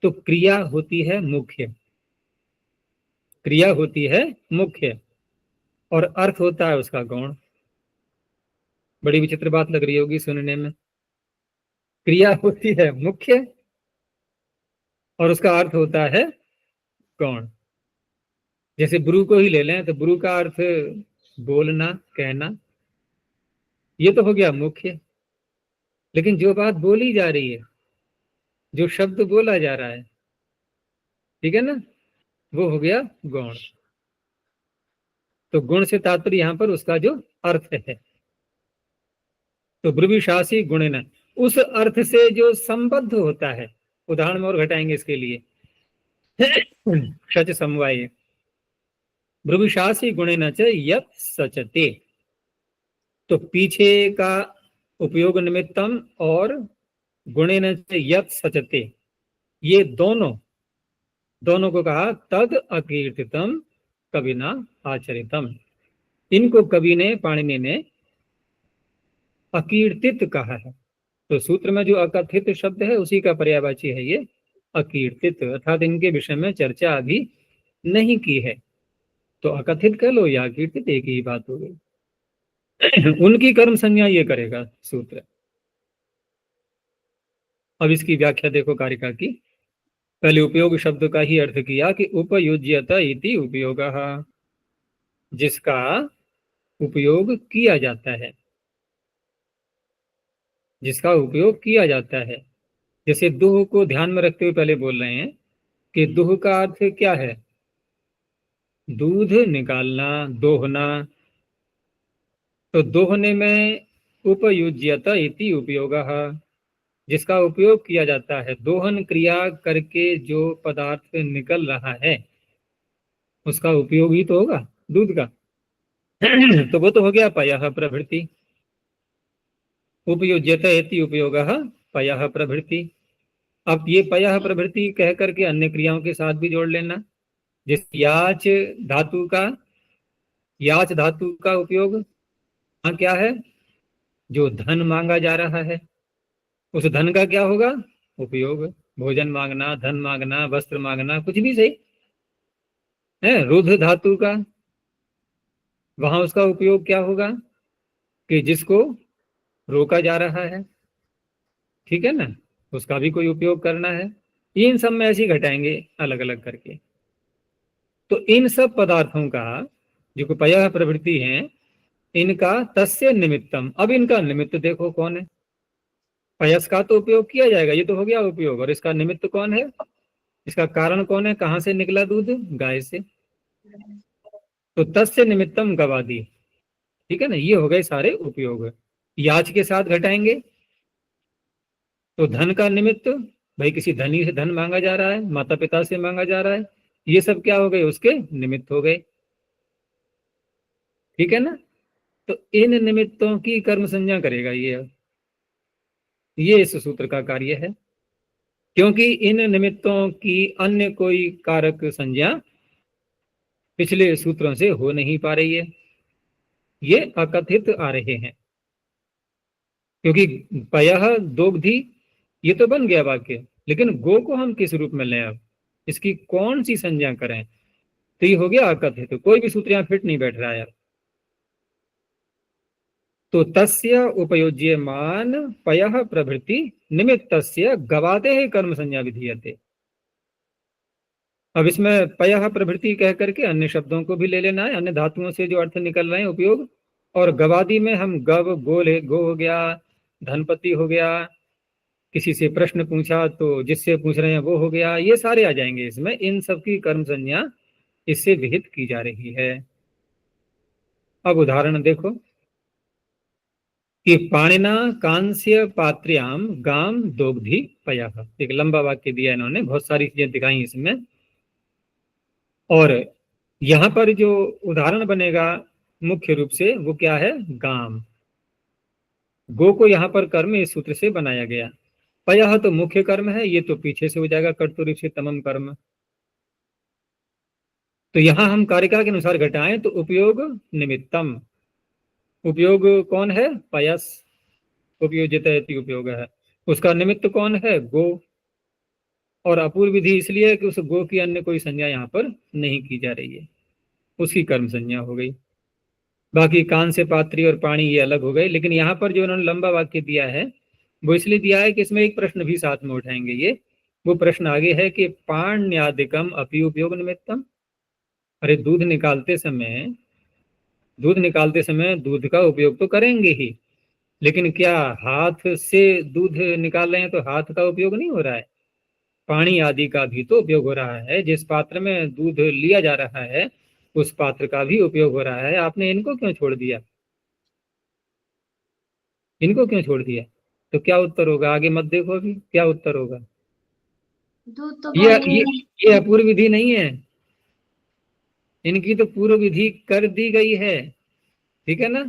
तो क्रिया होती है मुख्य, क्रिया होती है मुख्य और अर्थ होता है उसका गौण। बड़ी विचित्र बात लग रही होगी सुनने में, क्रिया होती है मुख्य और उसका अर्थ होता है गौण। जैसे ब्रू को ही ले लें तो ब्रू का अर्थ बोलना, कहना, ये तो हो गया मुख्य। लेकिन जो बात बोली जा रही है, जो शब्द बोला जा रहा है, ठीक है ना, वो हो गया गौण। तो गुण से तात्पर्य यहां पर उसका जो अर्थ है। तो ब्रुविशासी गुणेन, उस अर्थ से जो संबद्ध होता है, उदाहरण में और घटाएंगे इसके लिए, शच समवाय भ्रुविशासी गुणेन च यत् सचते। तो पीछे का उपयोग निमित्तम और गुणेन च यत् सचते, ये दोनों को कहा तद अकीर्तितम कविना आचरितम। इनको कवि ने, पाणिनि ने अकीर्तित कहा है। तो सूत्र में जो अकथित शब्द है उसी का पर्यायवाची है ये अकीर्तित, अर्थात इनके विषय में चर्चा अभी नहीं की है। तो अकथित कह लो या अकीर्तित, एक ही बात हो गई। उनकी कर्म संज्ञा ये करेगा सूत्र। अब इसकी व्याख्या देखो कारिका की। पहले उपयोग शब्द का ही अर्थ किया कि उपयुज्यत इति उपयोगः, जिसका उपयोग किया जाता है, जिसका उपयोग किया जाता है। जैसे दुह को ध्यान में रखते हुए पहले बोल रहे हैं कि दुह का अर्थ क्या है? दूध निकालना, दोहना। तो दोहने में उपयुज्यत इति उपयोगः, जिसका उपयोग किया जाता है, दोहन क्रिया करके जो पदार्थ निकल रहा है उसका उपयोग ही तो होगा दूध का। तो वो तो हो गया पयः प्रभृति। उपयुज्यत इति उपयोगः पयः प्रभृति। अब ये पयः प्रभृति कह करके अन्य क्रियाओं के साथ भी जोड़ लेना। जिस याच धातु का उपयोग हाँ क्या है? जो धन मांगा जा रहा है उस धन का क्या होगा उपयोग? भोजन मांगना, धन मांगना, वस्त्र मांगना, कुछ भी सही है। रुद्ध धातु का, वहां उसका उपयोग क्या होगा कि जिसको रोका जा रहा है, ठीक है ना, उसका भी कोई उपयोग करना है। इन सब में ऐसे ही घटाएंगे अलग अलग करके। तो इन सब पदार्थों का जो पयः प्रवृत्ति है, इनका तस्य निमित्तम। अब इनका निमित्त देखो कौन है। पयस का तो उपयोग किया जाएगा, ये तो हो गया उपयोग। और इसका निमित्त कौन है? इसका कारण कौन है? कहां से निकला दूध? गाय से। तो तस्य निमित्तम गवादी, ठीक है ना, ये हो गए सारे उपयोग। याच के साथ घटाएंगे तो धन का निमित्त, भाई किसी धनी से धन मांगा जा रहा है, माता पिता से मांगा जा रहा है, ये सब क्या हो गए? उसके निमित्त हो गए, ठीक है ना। तो इन निमित्तों की कर्म संज्ञा करेगा ये इस सूत्र का कार्य है। क्योंकि इन निमित्तों की अन्य कोई कारक संज्ञा पिछले सूत्रों से हो नहीं पा रही है, ये अकथित आ रहे हैं। क्योंकि पयः दोग्धी ये तो बन गया वाक्य, लेकिन गो को हम किस रूप में लें? अब इसकी कौन सी संज्ञा करें? तो ये हो गया अकथित। तो कोई भी सूत्र यहां फिट नहीं बैठ रहा है। तो तस्य उपयोज्यमान पयः प्रभृति निमित्तस्य गवादेः कर्म संज्ञा विधीयते। अब इसमें पयः प्रभृति कह करके अन्य शब्दों को भी ले लेना है, अन्य धातुओं से जो अर्थ निकल रहे हैं उपयोग। और गवादी में हम गव, गो हो गया, धनपति हो गया, किसी से प्रश्न पूछा तो जिससे पूछ रहे हैं वो हो गया, ये सारे आ जाएंगे इसमें। इन सब की कर्म संज्ञा इससे विहित की जा रही है। अब उदाहरण देखो कि पाणिना कांस्य पात्र्याम गाम दोग्धी पयः। एक लंबा वाक्य दिया इन्होंने, बहुत सारी चीजें दिखाई इसमें। और यहां पर जो उदाहरण बनेगा मुख्य रूप से वो क्या है? गाम। गो को यहां पर कर्म इस सूत्र से बनाया गया। पयः तो मुख्य कर्म है, ये तो पीछे से हो जाएगा कर्तृ से तमम कर्म। तो यहां हम कारिका के अनुसार घटाएं तो उपयोग निमित्तम, उपयोग कौन है? पयस। उपयोजित उपयोग है, उसका निमित्त कौन है? गो। और अपूर्व विधि इसलिए है कि उस गो की अन्य कोई संज्ञा यहाँ पर नहीं की जा रही है, उसकी कर्म संज्ञा हो गई। बाकी कान से पात्री और पाणी ये अलग हो गए। लेकिन यहाँ पर जो उन्होंने लंबा वाक्य दिया है वो इसलिए दिया है कि इसमें एक प्रश्न भी साथ में उठाएंगे ये। वो प्रश्न आगे है कि पाण्यादिकम अपि उपयोग निमित्तम। अरे दूध निकालते समय दूध का उपयोग तो करेंगे ही, लेकिन क्या हाथ से दूध निकाल रहे हैं तो हाथ का उपयोग नहीं हो रहा है? पानी आदि का भी तो उपयोग हो रहा है। जिस पात्र में दूध लिया जा रहा है उस पात्र का भी उपयोग हो रहा है। आपने इनको क्यों छोड़ दिया? इनको क्यों छोड़ दिया? तो क्या उत्तर होगा? आगे मत देखो, अभी क्या उत्तर होगा। दूध तो ये भाई ये अपूर्व विधि नहीं है, इनकी तो पूर्व विधि कर दी गई है, ठीक है ना।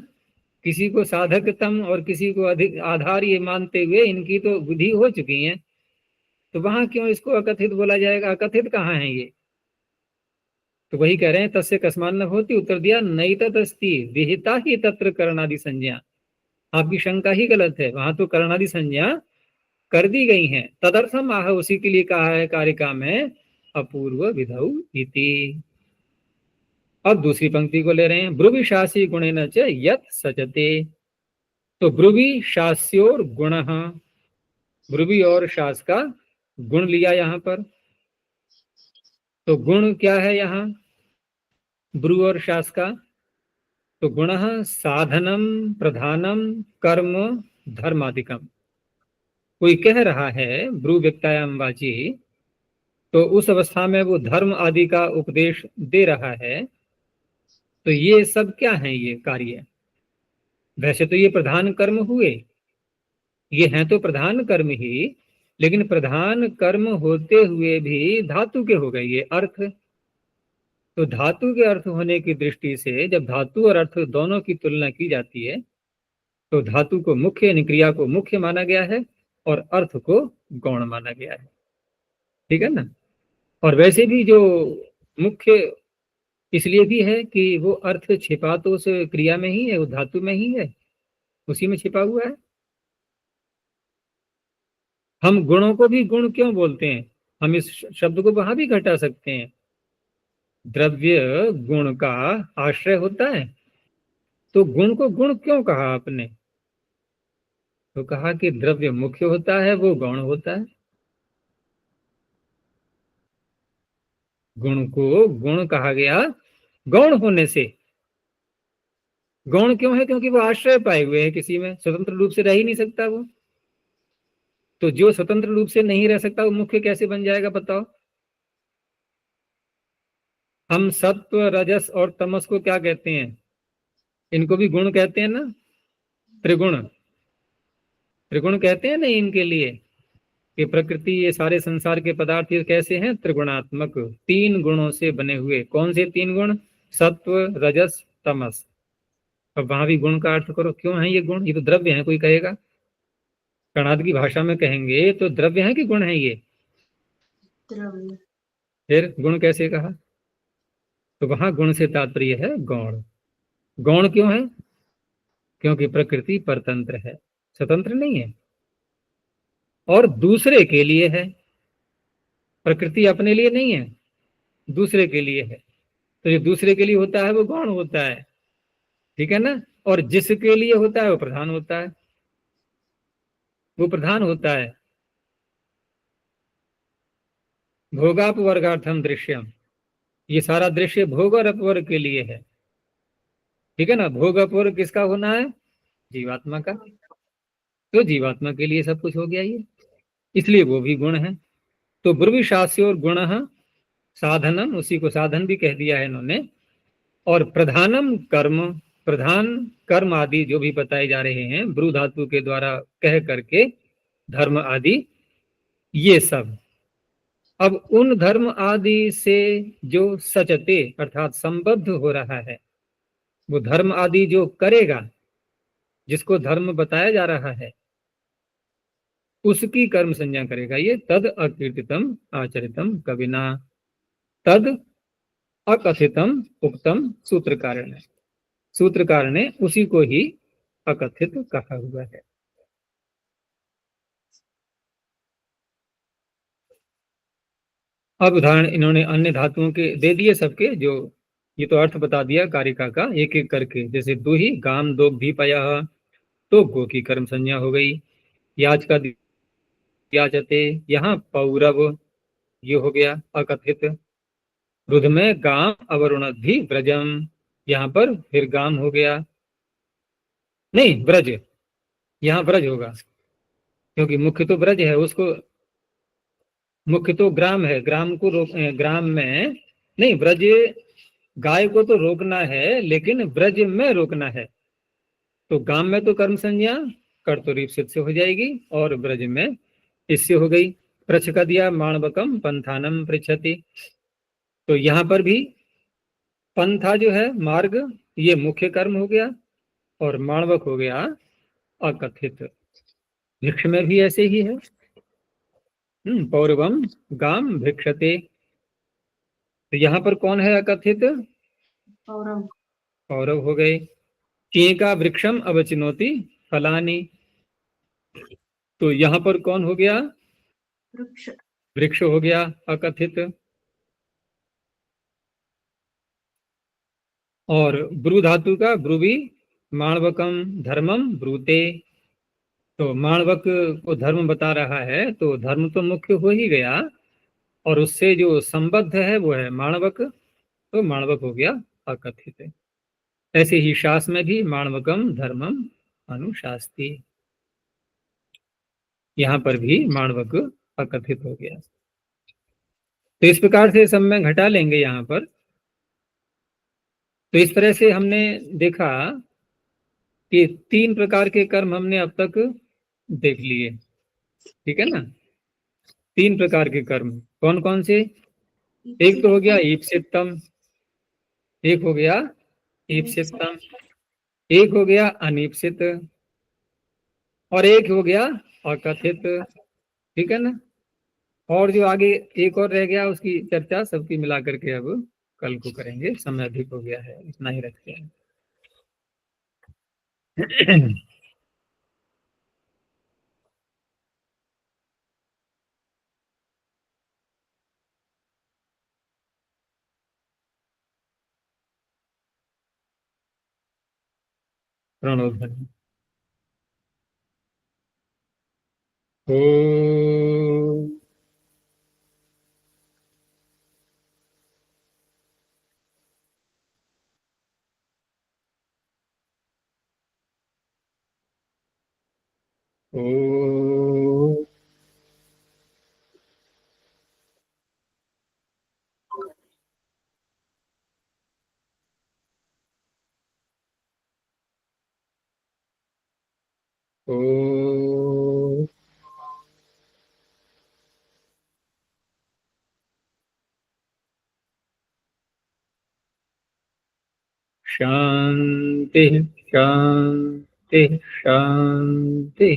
किसी को साधकतम और किसी को अधिक आधार ये मानते हुए इनकी तो विधि हो चुकी है, तो वहां क्यों इसको अकथित बोला जाएगा? अकथित कहाँ है ये? तो वही कह रहे हैं, तस्य कस्मान न होती, उत्तर दिया नई तस्ति विहिता ही तत्र करणादि संज्ञा। आपकी शंका ही गलत है, वहां तो करणादि संज्ञा कर दी गई हैं। तदर्थम आह, उसी के लिए कहा है कारिका में अपूर्व विधौ इति। अब दूसरी पंक्ति को ले रहे हैं, ब्रुवि शासी गुणेन च यत् सचते। तो ब्रुवि शास्योर गुण, ब्रुवि और शास का गुण लिया यहां पर। तो गुण क्या है यहाँ ब्रु और शास का? तो गुण साधनम प्रधानम कर्म धर्मादिकम। कोई कह रहा है ब्रु व्यक्तायाम वाची, तो उस अवस्था में वो धर्म आदि का उपदेश दे रहा है। तो ये सब क्या है? ये कार्य वैसे तो ये प्रधान कर्म हुए, ये हैं तो प्रधान कर्म ही, लेकिन प्रधान कर्म होते हुए भी धातु के हो गए ये अर्थ। तो धातु के अर्थ होने की दृष्टि से जब धातु और अर्थ दोनों की तुलना की जाती है, तो धातु को मुख्य यानी क्रिया को मुख्य माना गया है और अर्थ को गौण माना गया है, ठीक है ना। और वैसे भी जो मुख्य इसलिए भी है कि वो अर्थ छिपा तो उस क्रिया में ही है, वो धातु में ही है, उसी में छिपा हुआ है। हम गुणों को भी गुण क्यों बोलते हैं? हम इस शब्द को वहां भी घटा सकते हैं। द्रव्य गुण का आश्रय होता है, तो गुण को गुण क्यों कहा आपने? तो कहा कि द्रव्य मुख्य होता है, वो गौण होता है। गुण को गुण कहा गया गौण होने से। गौण क्यों है? क्योंकि वो आश्रय पाए हुए है किसी में, स्वतंत्र रूप से रह ही नहीं सकता वो। तो जो स्वतंत्र रूप से नहीं रह सकता वो मुख्य कैसे बन जाएगा बताओ? हम सत्व रजस और तमस को क्या कहते हैं? इनको भी गुण कहते हैं ना, त्रिगुण। त्रिगुण कहते हैं नहीं इनके लिए कि प्रकृति ये सारे संसार के पदार्थ ये कैसे हैं? त्रिगुणात्मक, तीन गुणों से बने हुए। कौन से तीन गुण? सत्व रजस तमस। अब वहां भी गुण का अर्थ करो, क्यों है ये गुण? ये तो द्रव्य है, कोई कहेगा। कणाद की भाषा में कहेंगे तो द्रव्य है कि गुण है ये? द्रव्य। फिर गुण कैसे कहा? तो वहां गुण से तात्पर्य है गौण। गौण क्यों है? क्योंकि प्रकृति परतंत्र है, स्वतंत्र नहीं है, और दूसरे के लिए है। प्रकृति अपने लिए नहीं है, दूसरे के लिए है। तो जो दूसरे के लिए होता है वो गौण होता है, ठीक है ना। और जिसके लिए होता है वो प्रधान होता है, वो प्रधान होता है। भोगापवर्गार्थम दृश्यम, ये सारा दृश्य भोग और अपवर्ग के लिए है, ठीक है ना। भोग अपवर्ग किसका होना है? जीवात्मा का। तो जीवात्मा के लिए सब कुछ हो गया ये, इसलिए वो भी गुण है। तो ब्रुवि शास्योर गुण साधनम, उसी को साधन भी कह दिया है इन्होंने। और प्रधानम कर्म, प्रधान कर्म आदि जो भी बताए जा रहे हैं ब्रू धातु के द्वारा कह करके, धर्म आदि ये सब। अब उन धर्म आदि से जो सचते अर्थात संबद्ध हो रहा है, वो धर्म आदि जो करेगा, जिसको धर्म बताया जा रहा है, उसकी कर्म संज्ञा करेगा ये। तद अकीर्तितम आचरितम कविना, तद अकथितम उक्तम सूत्रकार ने, सूत्रकार ने उसी को ही अकथित कहा हुआ है। अब उदाहरण इन्होंने अन्य धातुओं के दे दिए सबके, जो ये तो अर्थ बता दिया कारिका का एक एक करके। जैसे दुही गाम दो भी पया, तो गो की कर्म संज्ञा हो गई। याच का याचते, यहाँ पौरव ये हो गया अकथित। रुध में गाम अवरुण भी ब्रजम, यहाँ पर फिर गाम हो गया, नहीं ब्रज, यहाँ ब्रज होगा क्योंकि मुख्य तो ब्रज है, उसको मुख्य तो ग्राम है, ग्राम को रोक, ग्राम में नहीं, ब्रज गाय को तो रोकना है लेकिन ब्रज में रोकना है। तो गांव में तो कर्म संज्ञा कर्तरीप से हो जाएगी और ब्रज में इससे हो गई। प्रश्न का दिया माणवकम पंथानम पृच्छति, तो यहाँ पर भी पंथा जो है मार्ग ये मुख्य कर्म हो गया और माणवक हो गया अकथित। भिक्ष में भी ऐसे ही है, पौरवम गाम भिक्षते, तो यहाँ पर कौन है अकथित? पौरव। कौरव हो गए। चेका वृक्षम अवचिनोति फलानी, तो यहाँ पर कौन हो गया? वृक्ष। वृक्ष हो गया अकथित। और ब्रू धातु का ब्रुवी माणवकम धर्मम ब्रूते, तो माणवक को धर्म बता रहा है, तो धर्म तो मुख्य हो ही गया और उससे जो संबद्ध है वो है माणवक, तो माणवक हो गया अकथित। ऐसे ही शास्त्र में भी माणवकम धर्मम अनुशास्ति, यहाँ पर भी माणवक अकथित हो गया। तो इस प्रकार से सब में घटा लेंगे यहाँ पर। तो इस तरह से हमने देखा कि 3 प्रकार के कर्म हमने अब तक देख लिए, ठीक है ना। 3 प्रकार के कर्म कौन कौन से? एक तो हो गया ईप्सितम, एक हो गया ईप्सितम, एक हो गया अनीप्सित और एक हो गया अकथित, ठीक है ना। और जो आगे एक और रह गया उसकी चर्चा सबकी मिला करके अब कल को करेंगे, समय अधिक हो गया है, इतना ही रखते हैं। प्रणोध्वनि। ओम ओम ओम शांति शांति शांति।